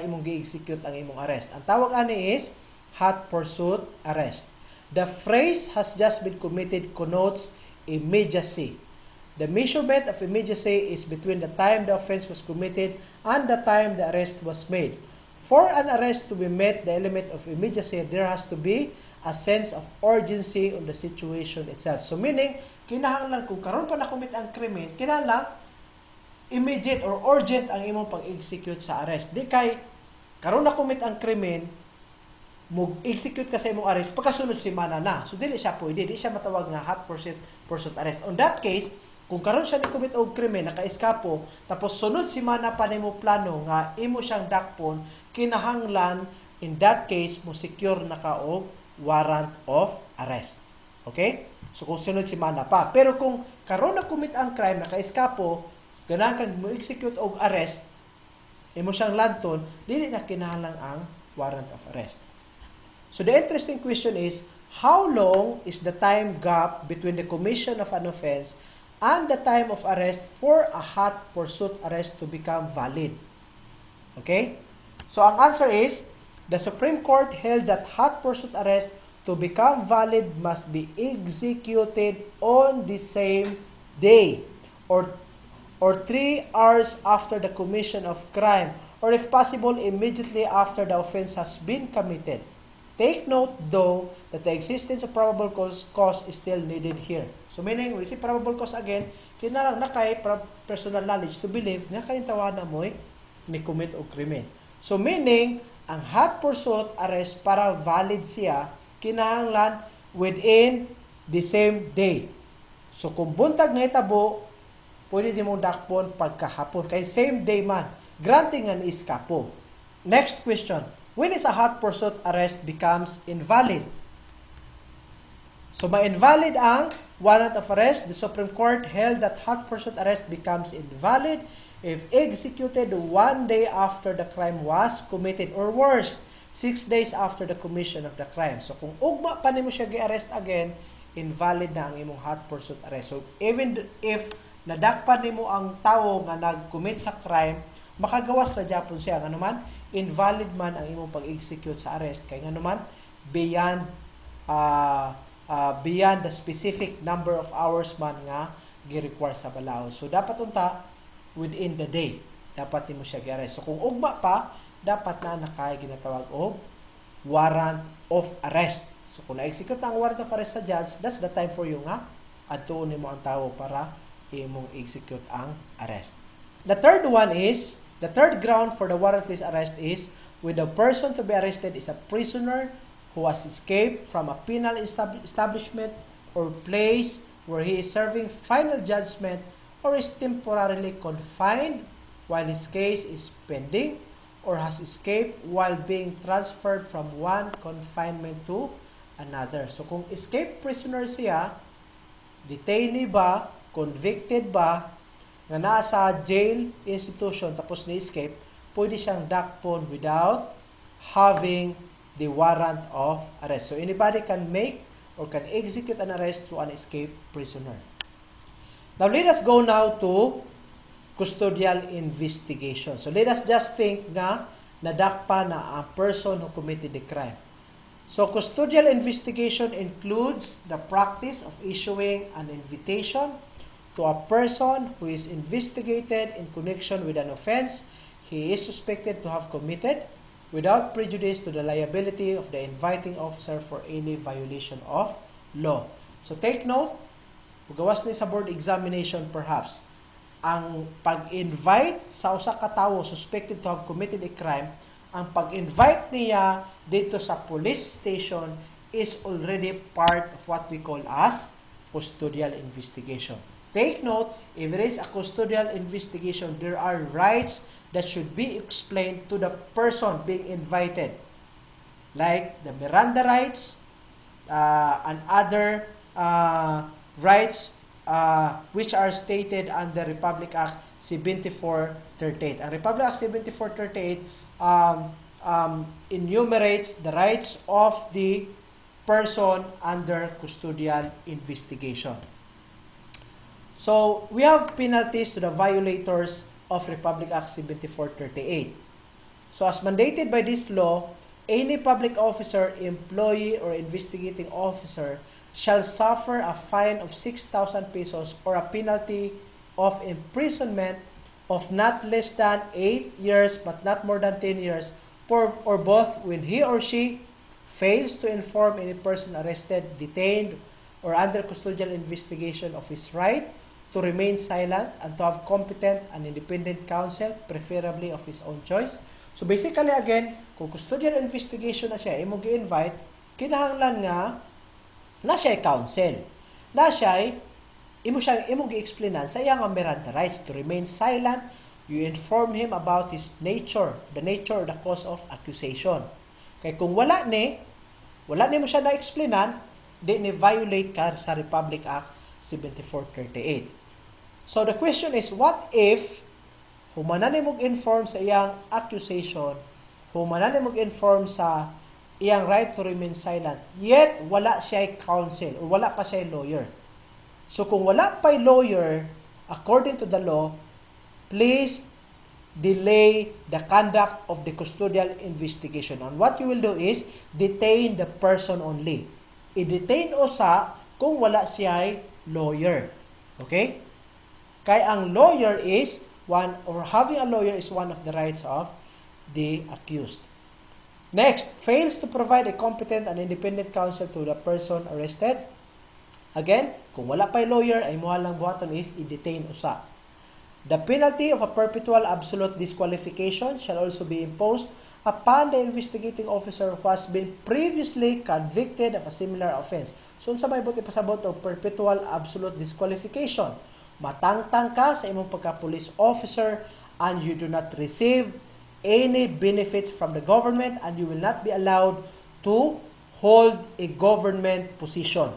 imong gi-execute ang imong arrest. Ang tawag ani is hot pursuit arrest. The phrase has just been committed connotes immediacy. The measurement of immediacy is between the time the offense was committed and the time the arrest was made. For an arrest to be met the element of immediacy, there has to be a sense of urgency on the situation itself. So meaning, kinahanglan kung karon pa na-commit ang krimen, kinahanglan immediate or urgent ang imong pag-execute sa arrest. Di kay, karon na-commit ang krimen, mag-execute ka sa imong arrest, pagkasunod semana na. So dili siya pwede, di siya matawag nga hot pursuit arrest. On that case, kung karon siya ni-commit og krimen, naka-eskapo, tapos sunod semana pa nimo plano nga imo siyang dakpon, kinahanglan in that case mo secure na ka og warrant of arrest. Okay? So kung sunod semana pa. Pero kung karon na commit ang crime, naka-eskapo, ganahan kang mo execute og arrest, imo siyang lanton, dili na kinahanglan ang warrant of arrest. So the interesting question is, how long is the time gap between the commission of an offense and the time of arrest for a hot pursuit arrest to become valid? Okay? So ang answer is, the Supreme Court held that hot pursuit arrest to become valid must be executed on the same day or 3 hours after the commission of crime, or if possible, immediately after the offense has been committed. Take note, though, that the existence of probable cause is still needed here. So meaning, we see probable cause again, kinarang na kay personal knowledge to believe nga kalintawanan mo ni commit o krimen. So meaning, ang hot pursuit arrest para valid siya, kinahanglan within the same day. So kung buntag na hitabo, pwede din mong dakpon pagkahapon. Kay same day man. Granting an iskapo. Next question. When is a hot pursuit arrest becomes invalid? So ma-invalid ang warrant of arrest. The Supreme Court held that hot pursuit arrest becomes invalid if executed 1 day after the crime was committed, or worst, 6 days after the commission of the crime. So kung ugma pa nimo siya gi-arrest again, invalid na ang imong hot pursuit arrest. So even if nadakpan nimo ang tawo nga nag-commit sa crime, makagawas na gyapon siya. Nga naman, invalid man ang imong pag-execute sa arrest kay nga naman beyond the specific number of hours man nga gi-require sa balaod. So dapat unta within the day dapat nimo siya gi-arrest. So kung ugma pa, dapat na nakay ginatawag og warrant of arrest. So kung na-execute ang warrant of arrest sa judge, that's the time for you nga adtuon nimo ang tawo para imong execute ang arrest. The third ground for the warrantless arrest is when the person to be arrested is a prisoner who has escaped from a penal establishment or place where he is serving final judgment or is temporarily confined while his case is pending, or has escaped while being transferred from one confinement to another. So kung escape prisoner siya, detainee ba, convicted ba, nga nasa jail institution tapos ni-escape, pwede siyang dakpon without having the warrant of arrest. So anybody can make or can execute an arrest to an escaped prisoner. Now let us go now to custodial investigation. So let us just think nga nadakpa na ang person who committed the crime. So custodial investigation includes the practice of issuing an invitation to a person who is investigated in connection with an offense he is suspected to have committed without prejudice to the liability of the inviting officer for any violation of law. So take note, gawas ni sa board examination perhaps, ang pag-invite sa usa ka tawo suspected to have committed a crime, ang pag-invite niya dito sa police station is already part of what we call as custodial investigation. Take note, if there is a custodial investigation, there are rights that should be explained to the person being invited. Like the Miranda rights and other rights which are stated under Republic Act 7438. Ang Republic Act 7438 enumerates the rights of the person under custodial investigation. So, we have penalties to the violators of Republic Act 7438. So, as mandated by this law, any public officer, employee, or investigating officer shall suffer a fine of 6,000 pesos or a penalty of imprisonment of not less than 8 years but not more than 10 years or both when he or she fails to inform any person arrested, detained, or under custodial investigation of his right to remain silent and to have competent and independent counsel, preferably of his own choice. So basically again, kung custodial investigation na siya, imong gi-invite, kinahanglan nga na siya counsel. Na siya imong gi-explainan sa iyang Miranda rights to remain silent. You inform him about his nature, the nature or the cause of accusation. Kaya kung wala ni mo siya na-explainan, di ni violate ka sa Republic Act 7438. So the question is, what if humanan ni mag-inform sa iyang accusation, humanan ni mag-inform sa iyang right to remain silent, yet wala siya counsel or wala pa siya lawyer. So kung wala pa lawyer, according to the law, please delay the conduct of the custodial investigation. And what you will do is detain the person only. I-detain usa kung wala siya lawyer. Okay? Kaya ang lawyer is one, or having a lawyer is one of the rights of the accused. Next, fails to provide a competent and independent counsel to the person arrested. Again, kung wala pa lawyer, ay muha lang buhaton is i-detain usa. The penalty of a perpetual absolute disqualification shall also be imposed upon the investigating officer who has been previously convicted of a similar offense. So, unsa may buti pasabot og perpetual absolute disqualification? Matangtang ka sa imong pagka-police officer and you do not receive any benefits from the government and you will not be allowed to hold a government position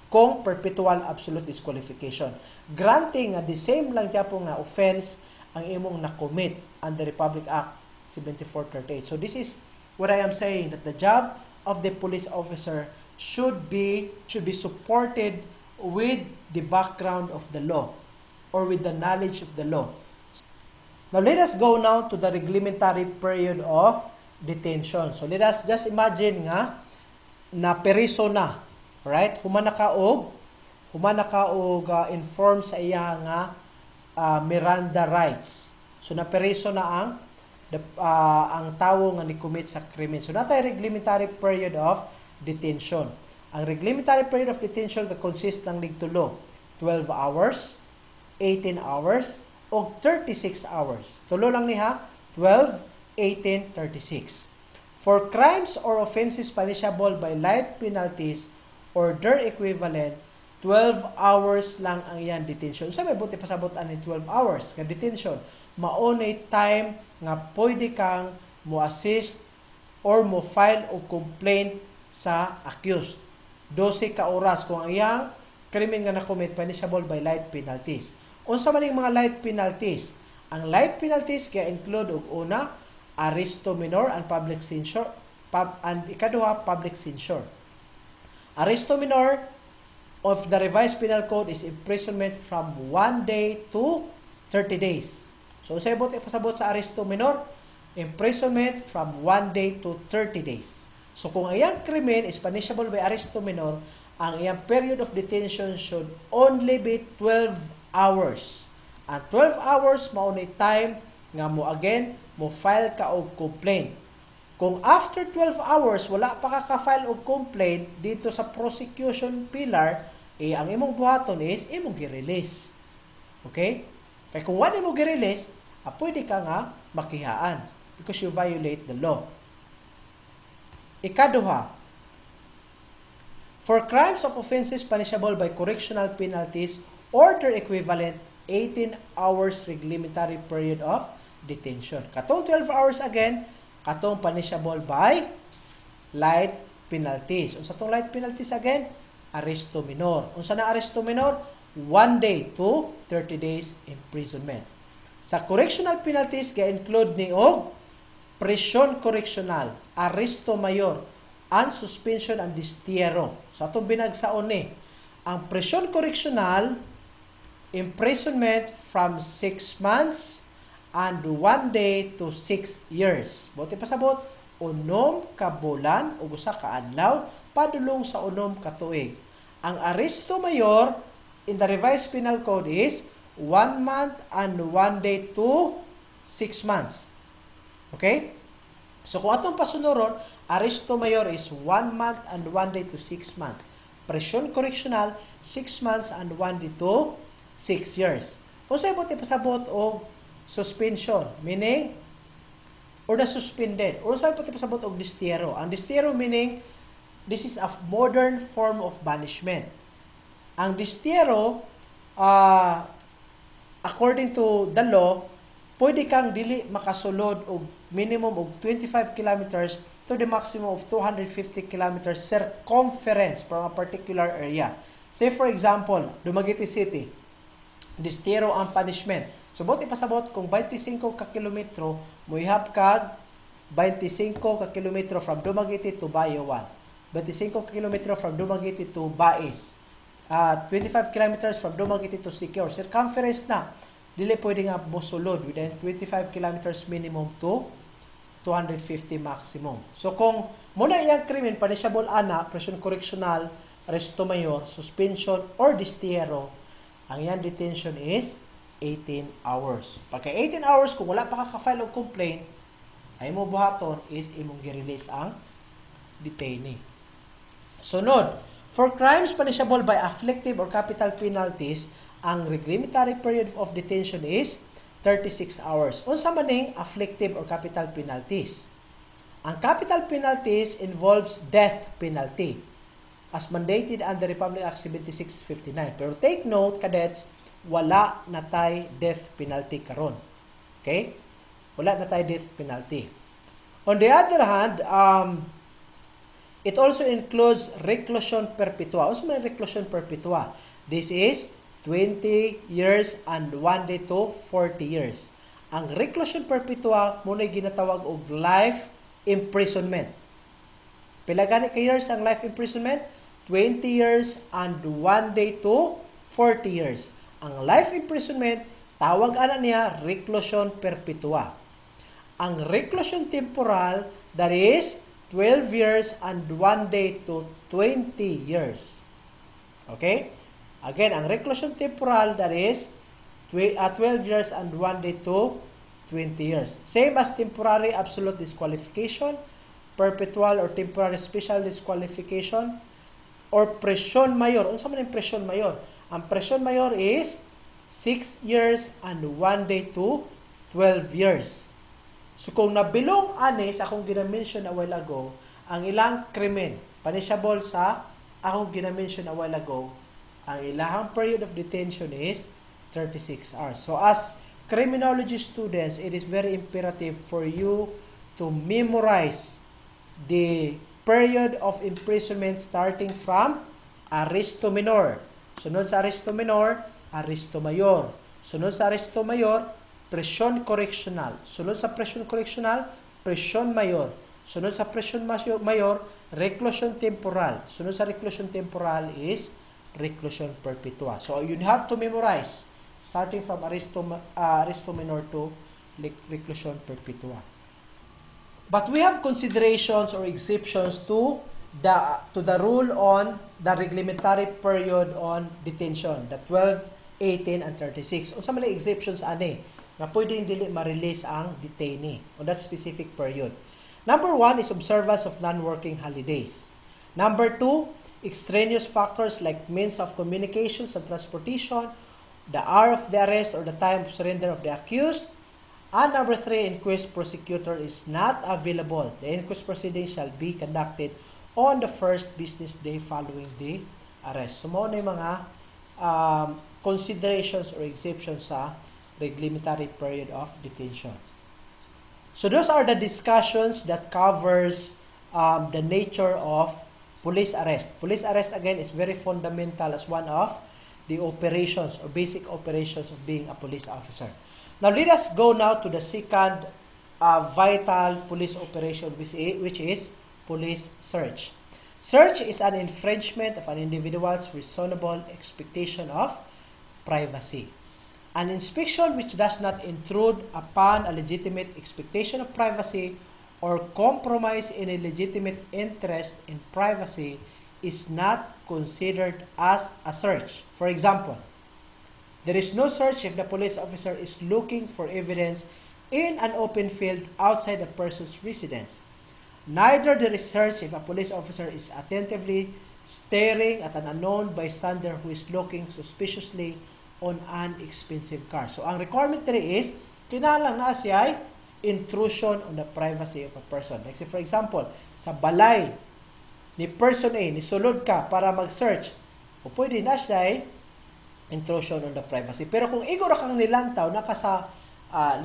kung perpetual absolute disqualification. Granting nga the same lang dyan po nga offense ang imong na-commit under Republic Act 7438. So this is what I am saying, that the job of the police officer should be supported with the background of the law or with the knowledge of the law. Now, let us go now to the reglementary period of detention. So, let us just imagine nga na periso na, right? Humana ka og inform sa iya nga Miranda rights. So, na periso na ang tawo nga ni-commit sa krimen. So, natay reglementary period of detention. Ang reglementary period of detention consists ng ligtulo, 12 hours, 18 hours, o 36 hours. Tulo lang niha, 12, 18, 36. For crimes or offenses punishable by light penalties or their equivalent, 12 hours lang ang iyan detention. So, may buti pasabot ani 12 hours nga detention. Maunay time nga pwede kang mo-assist or mo-file o complaint sa accused. 12 ka oras kung ang iyang krimen nga na-commit punishable by light penalties. Unsa man mga light penalties? Ang light penalties kaya include og una, arresto minor and public censure, and ikaduha, public censure. Arresto minor of the revised penal code is imprisonment from 1 day to 30 days. So sabot ipasabot sa arresto minor, imprisonment from 1 day to 30 days. So kung ang iyang krimen is punishable by arresto minor, ang iyang period of detention should only be 12 hours. Ang 12 hours maunay time nga mo file ka og complaint. Kung after 12 hours wala pa ka file og complaint dito sa prosecution pillar, ang imong buhaton is imong gi-release. Okay? Kaya kung wala mo gi-release, pwede ka nga makihaan because you violate the law. Ikaduha, for crimes of offenses punishable by correctional penalties or their equivalent, 18 hours reglementary period of detention. Katong 12 hours again, katong punishable by light penalties. Unsa tong light penalties again? Arresto minor. Unsa na arresto minor? 1 day to 30 days imprisonment. Sa correctional penalties, ga-include ni og presyon correctional, arresto mayor, and suspension and destierro. So atong binagsaon ni, ang presyon correctional, imprisonment from 6 months and 1 day to 6 years. Buti pasabot, 6 ka bulan o usa ka adlaw padulong sa 6 ka tuig. Ang aresto mayor in the revised penal code is 1 month and 1 day to 6 months. Okay? So kung atong pasunuron, aresto mayor is 1 month and 1 day to 6 months. Presyon correctional, 6 months and 1 day to 6 years. Kung sa'yo mo pasabot o suspension, meaning, or the suspended, or sa'yo mo pasabot o distero. Ang distero meaning, this is a modern form of banishment. Ang distero, according to the law, pwede kang dili makasulod og minimum of 25 kilometers to the maximum of 250 kilometers circumference from a particular area. Say for example, Dumaguete City, distero ang punishment. So, buti pasabot kung 25 ka kilometro, muihap kag 25 ka kilometro from Dumaguete to Bayo 1. 25 ka kilometro from Dumaguete to Bais. 25 kilometers from Dumaguete to Secure. Circumference na. Dili pwede nga mosulod within 25 kilometers minimum to 250 maximum. So kung muna iyang krimen, punishable ana, presyon correctional, aresto mayor, suspension, or distero, ang iyang detention is 18 hours. Pagka 18 hours, kung wala pa ka-file o complaint, ay mo buhaton is imong gi-release ang detainee. Sunod, for crimes punishable by afflictive or capital penalties, ang reglementary period of detention is 36 hours. Unsa man ning afflictive or capital penalties? Ang capital penalties involves death penalty as mandated under Republic Act 7659. Pero take note, cadets, wala na tay death penalty karon. Okay? Wala na tay death penalty. On the other hand, it also includes reclusion perpetua. Unsa man reclusion perpetua? This is 20 years and 1 day to 40 years. Ang reclusion perpetua muna ginatawag og life imprisonment. Pila gani ka years ang life imprisonment? 20 years and 1 day to 40 years. Ang life imprisonment, tawag ana niya reclusion perpetua. Ang reclusion temporal, that is 12 years and 1 day to 20 years. Okay? Again, ang reclusion temporal, that is 12 years and 1 day to 20 years. Same as temporary absolute disqualification, perpetual or temporary special disqualification, or presyon mayor. Unsa man ang presyon mayor? Ang presyon mayor is 6 years and 1 day to 12 years. So kung nabilong ani sa akong gina-mention a while ago, ang ilang krimen, punishable sa akong gina-mention a while ago, ang ilahang period of detention is 36 hours. So as criminology students, it is very imperative for you to memorize the period of imprisonment starting from aresto minor. Sunod sa aresto minor, aresto mayor. Sunod sa aresto mayor, presyon correctional. Sunod sa presyon correctional, presyon mayor. Sunod sa presyon mayor, reclusion temporal. Sunod sa reclusion temporal is reclusion perpetua. So you have to memorize starting from aresto minor to reclusion perpetua. But we have considerations or exceptions to the rule on the reglementary period on detention, the 12, 18, and 36. Unsa man exceptions ani nga pwedeng dili ma-release ang detainee on that specific period. Number 1 is observance of non-working holidays. Number 2, extraneous factors like means of communications and transportation, the hour of the arrest or the time of surrender of the accused. And number 3, inquest prosecutor is not available. The inquest proceedings shall be conducted on the first business day following the arrest. So, mo na yung mga considerations or exceptions sa reglementary period of detention. So, those are the discussions that covers the nature of police arrest. Police arrest, again, is very fundamental as one of the operations or basic operations of being a police officer. Now, let us go now to the second vital police operation, which is police search. Search is an infringement of an individual's reasonable expectation of privacy. An inspection which does not intrude upon a legitimate expectation of privacy or compromise any legitimate interest in privacy is not considered as a search. For example, there is no search if the police officer is looking for evidence in an open field outside a person's residence. Neither there is search if a police officer is attentively staring at an unknown bystander who is looking suspiciously on an expensive car. So, ang requirement diri is, kinahanglan na siya ay intrusion on the privacy of a person. Like say, for example, sa balay ni person A, ni sulod ka para mag-search, o pwede na siya ay intrusion on the privacy. Pero kung igor kang nilantaw, naka sa,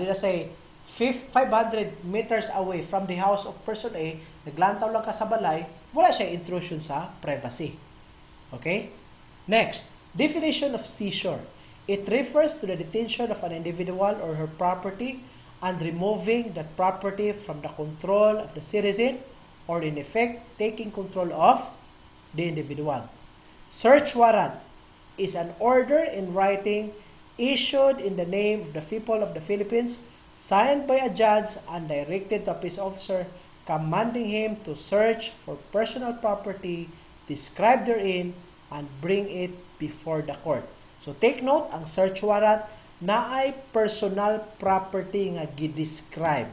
let's say, 500 meters away from the house of person A, naglantaw lang ka sa balay, wala siya intrusion sa privacy. Okay? Next, definition of seizure. It refers to the detention of an individual or her property and removing that property from the control of the citizen or in effect taking control of the individual. Search warrant is an order in writing issued in the name of the people of the Philippines, signed by a judge and directed to a peace officer, commanding him to search for personal property described therein and bring it before the court. So take note, ang search warrant na ay personal property nga gi-describe.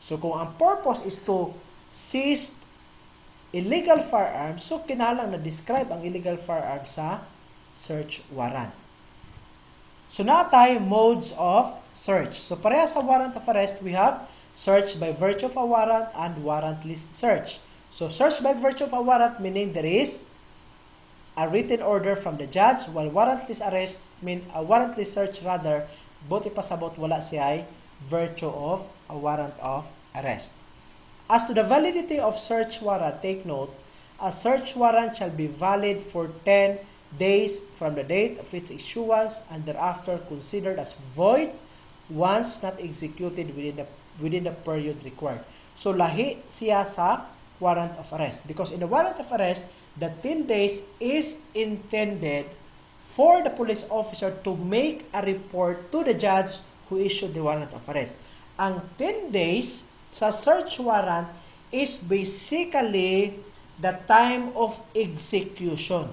So kung ang purpose is to seize illegal firearms, so kinahanglan na describe ang illegal firearms sa search warrant. So natay modes of search. So pareha sa warrant of arrest, we have search by virtue of a warrant and warrantless search. So search by virtue of a warrant meaning there is a written order from the judge, while warrantless arrest a warrantless search rather, both ipasabot wala siya ay virtue of a warrant of arrest. As to the validity of search warrant, take note, a search warrant shall be valid for 10 days from the date of its issuance and thereafter considered as void once not executed within the period required. So lahi siya sa warrant of arrest, because in the warrant of arrest, the 10 days is intended for the police officer to make a report to the judge who issued the warrant of arrest. Ang 10 days sa search warrant is basically the time of execution.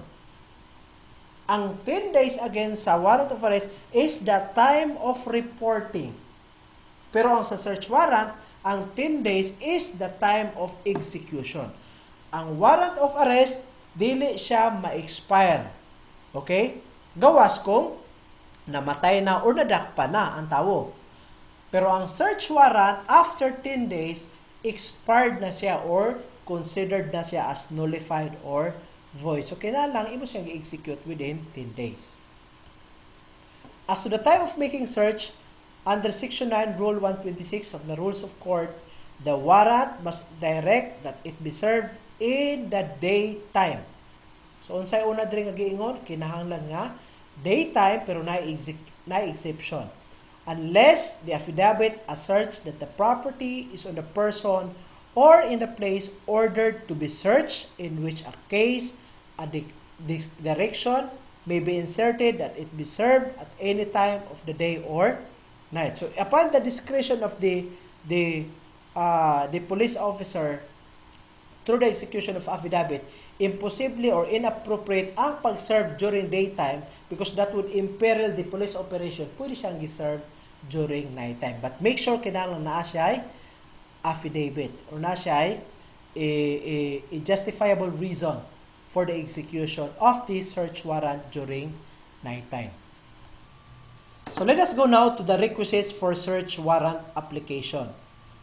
Ang 10 days again sa warrant of arrest is the time of reporting. Pero ang sa search warrant, ang 10 days is the time of execution. Ang warrant of arrest, dili siya ma-expire. Okay? Gawas kung namatay na o nadakpa na ang tao. Pero ang search warrant, after 10 days, expired na siya or considered na siya as nullified or void. So, kailangan imo siyang i-execute within 10 days. As to the time of making search, under Section 9, Rule 126 of the Rules of Court, the warrant must direct that it be served in the daytime. So, unsay una diri nga giingon, kinahanglan nga daytime pero na exception. Unless the affidavit asserts that the property is on the person or in the place ordered to be searched, in which a case, a direction may be inserted that it be served at any time of the day or night. So, upon the discretion of the police officer through the execution of affidavit, impossible or inappropriate ang pag-serve during daytime because that would imperil the police operation. Pwede siyang i-serve during nighttime. But make sure kinahanglan na siya ay affidavit or na siya ay a justifiable reason for the execution of this search warrant during nighttime. So let us go now to the requisites for search warrant application.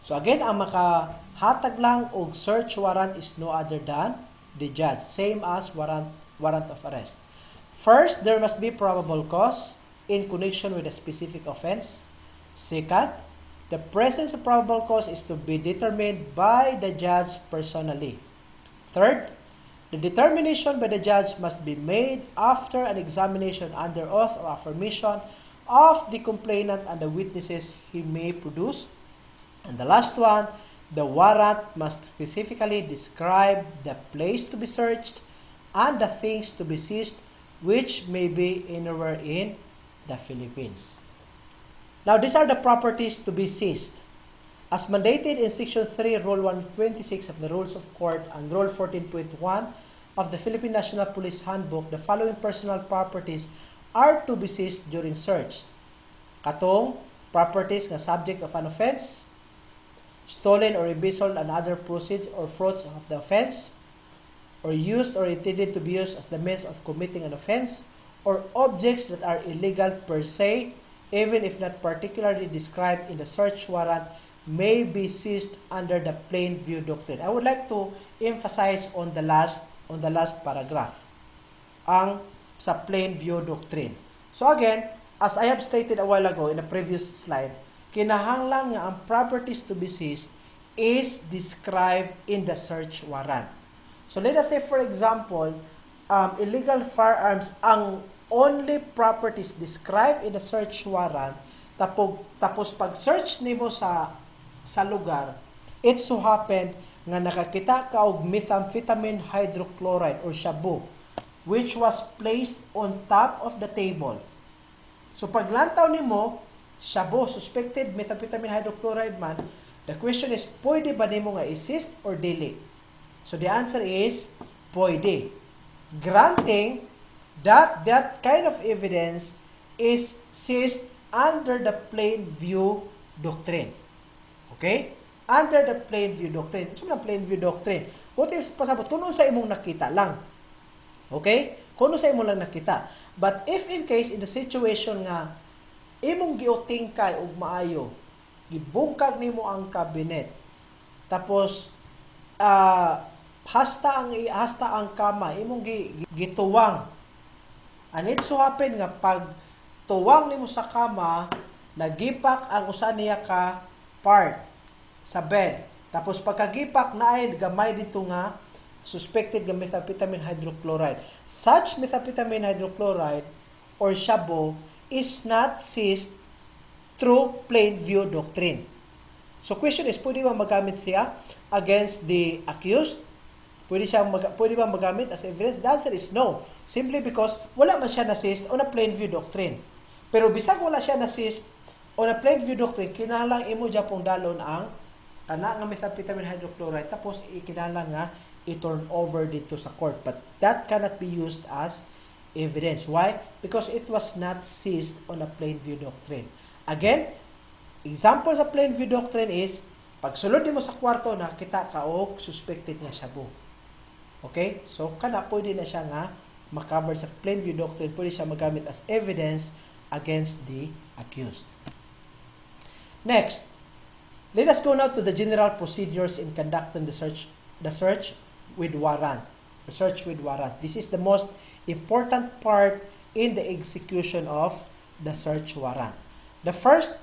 So again, ang makahatag lang og search warrant is no other than the judge, same as warrant of arrest. First, there must be probable cause in connection with a specific offense. Second, the presence of probable cause is to be determined by the judge personally. Third, the determination by the judge must be made after an examination under oath or affirmation of the complainant and the witnesses he may produce. And the last one, the warrant must specifically describe the place to be searched and the things to be seized, which may be anywhere in the Philippines. Now, these are the properties to be seized. As mandated in Section 3, Rule 126 of the Rules of Court and Rule 14.1 of the Philippine National Police Handbook, the following personal properties are to be seized during search. Katong properties nga subject of an offense, stolen or embezzled and other proceeds or fruits of the offense, or used or intended to be used as the means of committing an offense, or objects that are illegal per se, even if not particularly described in the search warrant, may be seized under the plain view doctrine. I would like to emphasize on the last paragraph, ang sa plain view doctrine. So again, as I have stated a while ago in the previous slide, kinahanglan nga ang properties to be seized is described in the search warrant. So let us say, for example, illegal firearms, ang only properties described in the search warrant, tapos pag-search nimo sa lugar, it so happened nga nakakita ka og methamphetamine hydrochloride or shabu, which was placed on top of the table. So paglantaw nimo, shabu, suspected methamphetamine hydrochloride man, the question is, pwede ba nimo nga i-seize or dili? So the answer is, pwede. Granting that kind of evidence is seized under the plain view doctrine. Okay? Under the plain view doctrine. So, ang plain view doctrine. What if, pasabot, kung sa imong nakita lang. Okay? Kung sa imong lang nakita. But if in case, in the situation nga, imong giuting kay og maayo, gibungkag nimo ang cabinet, tapos, hasta ang kama, imong gituwang. And it so happen nga, pag tuwang nimo sa kama, nagipak ang usa niya ka part sa bed. Tapos pagkagipak naay gamay dito nga suspected nga methamphetamine hydrochloride. Such methamphetamine hydrochloride or shabu is not seized through plain view doctrine. So question is, pwede ba magamit siya against the accused? Pwede ba magamit as evidence? The answer is no. Simply because wala man siya na-seized on a plain view doctrine. Pero bisag wala siya na-seized on a plain view doctrine, kinahanglan imo Japong dalon ang kana nga methamphetamine hydrochloride, tapos kinahanglan nga i-turn over dito sa court. But that cannot be used as evidence. Why? Because it was not seized on a plain view doctrine. Again, example sa plain view doctrine is, pag sulod mo sa kwarto, nakita ka o suspected nga shabu. Okay? So, pwede na siya nga makover sa plain view doctrine, pwede siya magamit as evidence against the accused. Next, let us go now to the general procedures in conducting the search with warrant. The search with warrant. This is the most important part in the execution of the search warrant. The first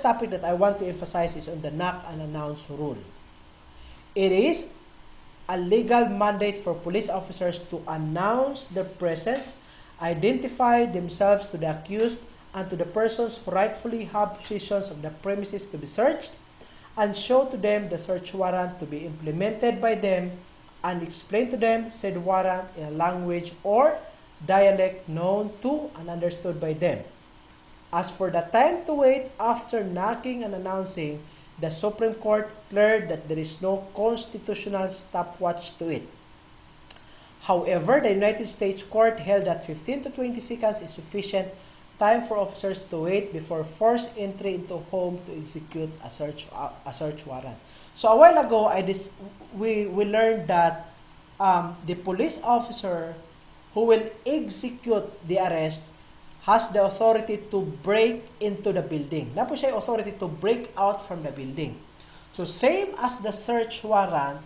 topic that I want to emphasize is on the knock and announce rule. It is a legal mandate for police officers to announce their presence, identify themselves to the accused and to the persons who rightfully have possession of the premises to be searched, and show to them the search warrant to be implemented by them, and explain to them said warrant in a language or dialect known to and understood by them. As for the time to wait after knocking and announcing, the Supreme Court declared that there is no constitutional stopwatch to it. However, the United States Court held that 15 to 20 seconds is sufficient time for officers to wait before forced entry into home to execute a search warrant. So a while ago, we learned that the police officer who will execute the arrest has the authority to break into the building. Na po siya authority to break out from the building. So same as the search warrant,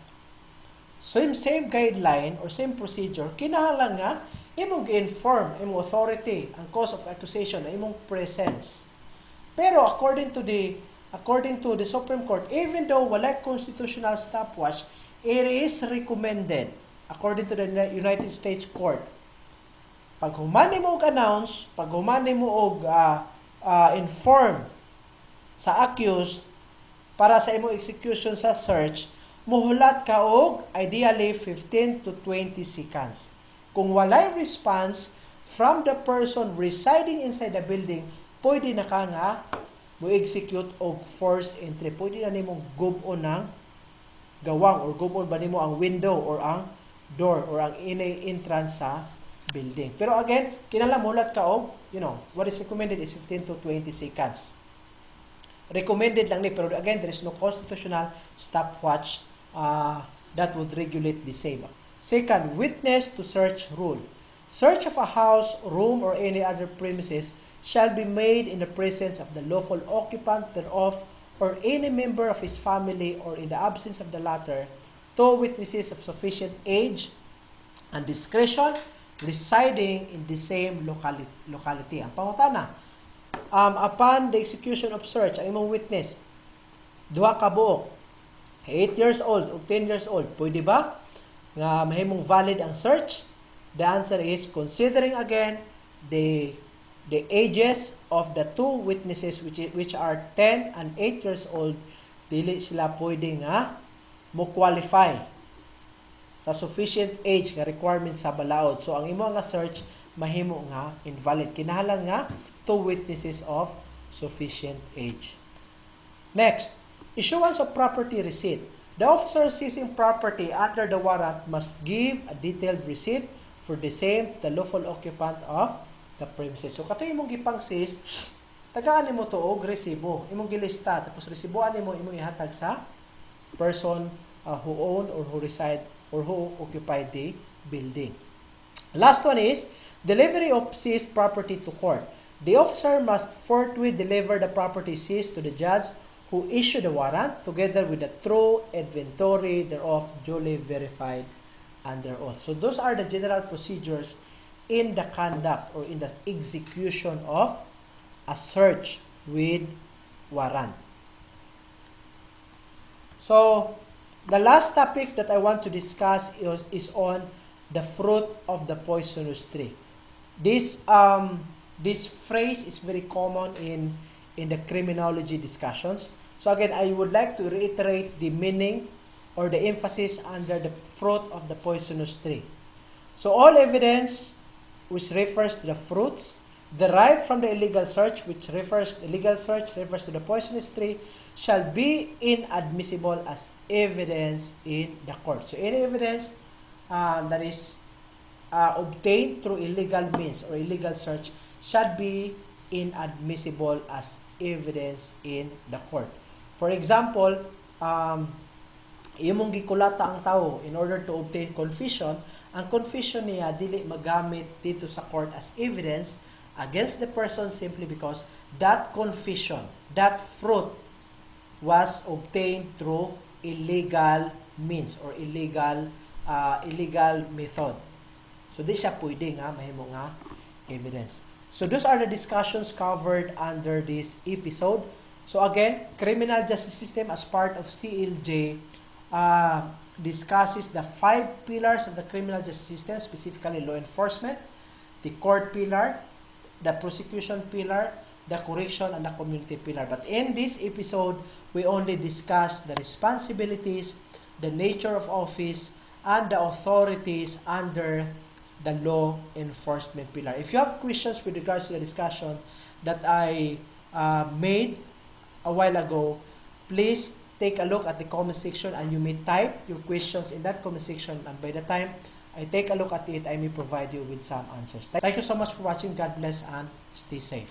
same guideline or same procedure, kinahanglan nga imong gi-inform imong authority ang cause of accusation na imong presence. Pero according to the Supreme Court, even though wala constitutional stopwatch, it is recommended according to the United States Court. Pag humani mo og announce, pag humani mo og inform sa accused para sa imong execution sa search, muhulat ka og ideally 15 to 20 seconds. Kung walay response from the person residing inside the building, pwede na ka nga mo-execute og forced entry. Pwede na nimong gubon ng gawang or gubon ba nimo ang window or ang door or ang entrance sa building. Pero again, kinalamulat ka og, what is recommended is 15 to 20 seconds. Recommended lang ni, pero again, there is no constitutional stopwatch that would regulate the same. Second, witness to search rule. Search of a house, room, or any other premises shall be made in the presence of the lawful occupant thereof or any member of his family or in the absence of the latter, two witnesses of sufficient age and discretion residing in the same locality. Ang pangutana, upon the execution of search, ang imong witness, duha ka buok, 8 years old o 10 years old, pwede ba nga mahimong valid ang search? The answer is, considering again the ages of the two witnesses which are 10 and 8 years old, dili sila pwede nga mo qualify sa sufficient age nga requirement sa balaod. So ang imo nga search mahimo nga invalid. Kinahanglan nga two witnesses of sufficient age. Next, issuance of property receipt. The officer seizing property under the warrant must give a detailed receipt for the same to the lawful occupant of the premises. So kato imong gipang-seize, tagaan nimo to og resibo. Imong gilista tapos resiboan nimo imong ihatag sa person who own or who reside or who occupied the building. Last one is delivery of seized property to court. The officer must forthwith deliver the property seized to the judge who issued the warrant together with the true inventory thereof duly verified under oath. So those are the general procedures in the conduct or in the execution of a search with warrant. So the last topic that I want to discuss is on the fruit of the poisonous tree. This phrase is very common in the criminology discussions. So again, I would like to reiterate the meaning or the emphasis under the fruit of the poisonous tree. So all evidence which refers to the fruits derived from the illegal search, to the poisonous tree, shall be inadmissible as evidence in the court. So any evidence that is obtained through illegal means or illegal search shall be inadmissible as evidence in the court. For example, imong gikulata ang tao in order to obtain confession, ang confession niya dili magamit dito sa court as evidence against the person simply because that confession, that fruit was obtained through illegal means or illegal method. So di siya pwede nga mahimo nga evidence. So those are the discussions covered under this episode. So again, criminal justice system as part of CLJ discusses the 5 pillars of the criminal justice system, specifically law enforcement, the court pillar, the prosecution pillar, the correction, and the community pillar. But in this episode, we only discuss the responsibilities, the nature of office, and the authorities under the law enforcement pillar. If you have questions with regards to the discussion that I made a while ago, please take a look at the comment section and you may type your questions in that comment section, and by the time I take a look at it, I may provide you with some answers. Thank you so much for watching. God bless and stay safe.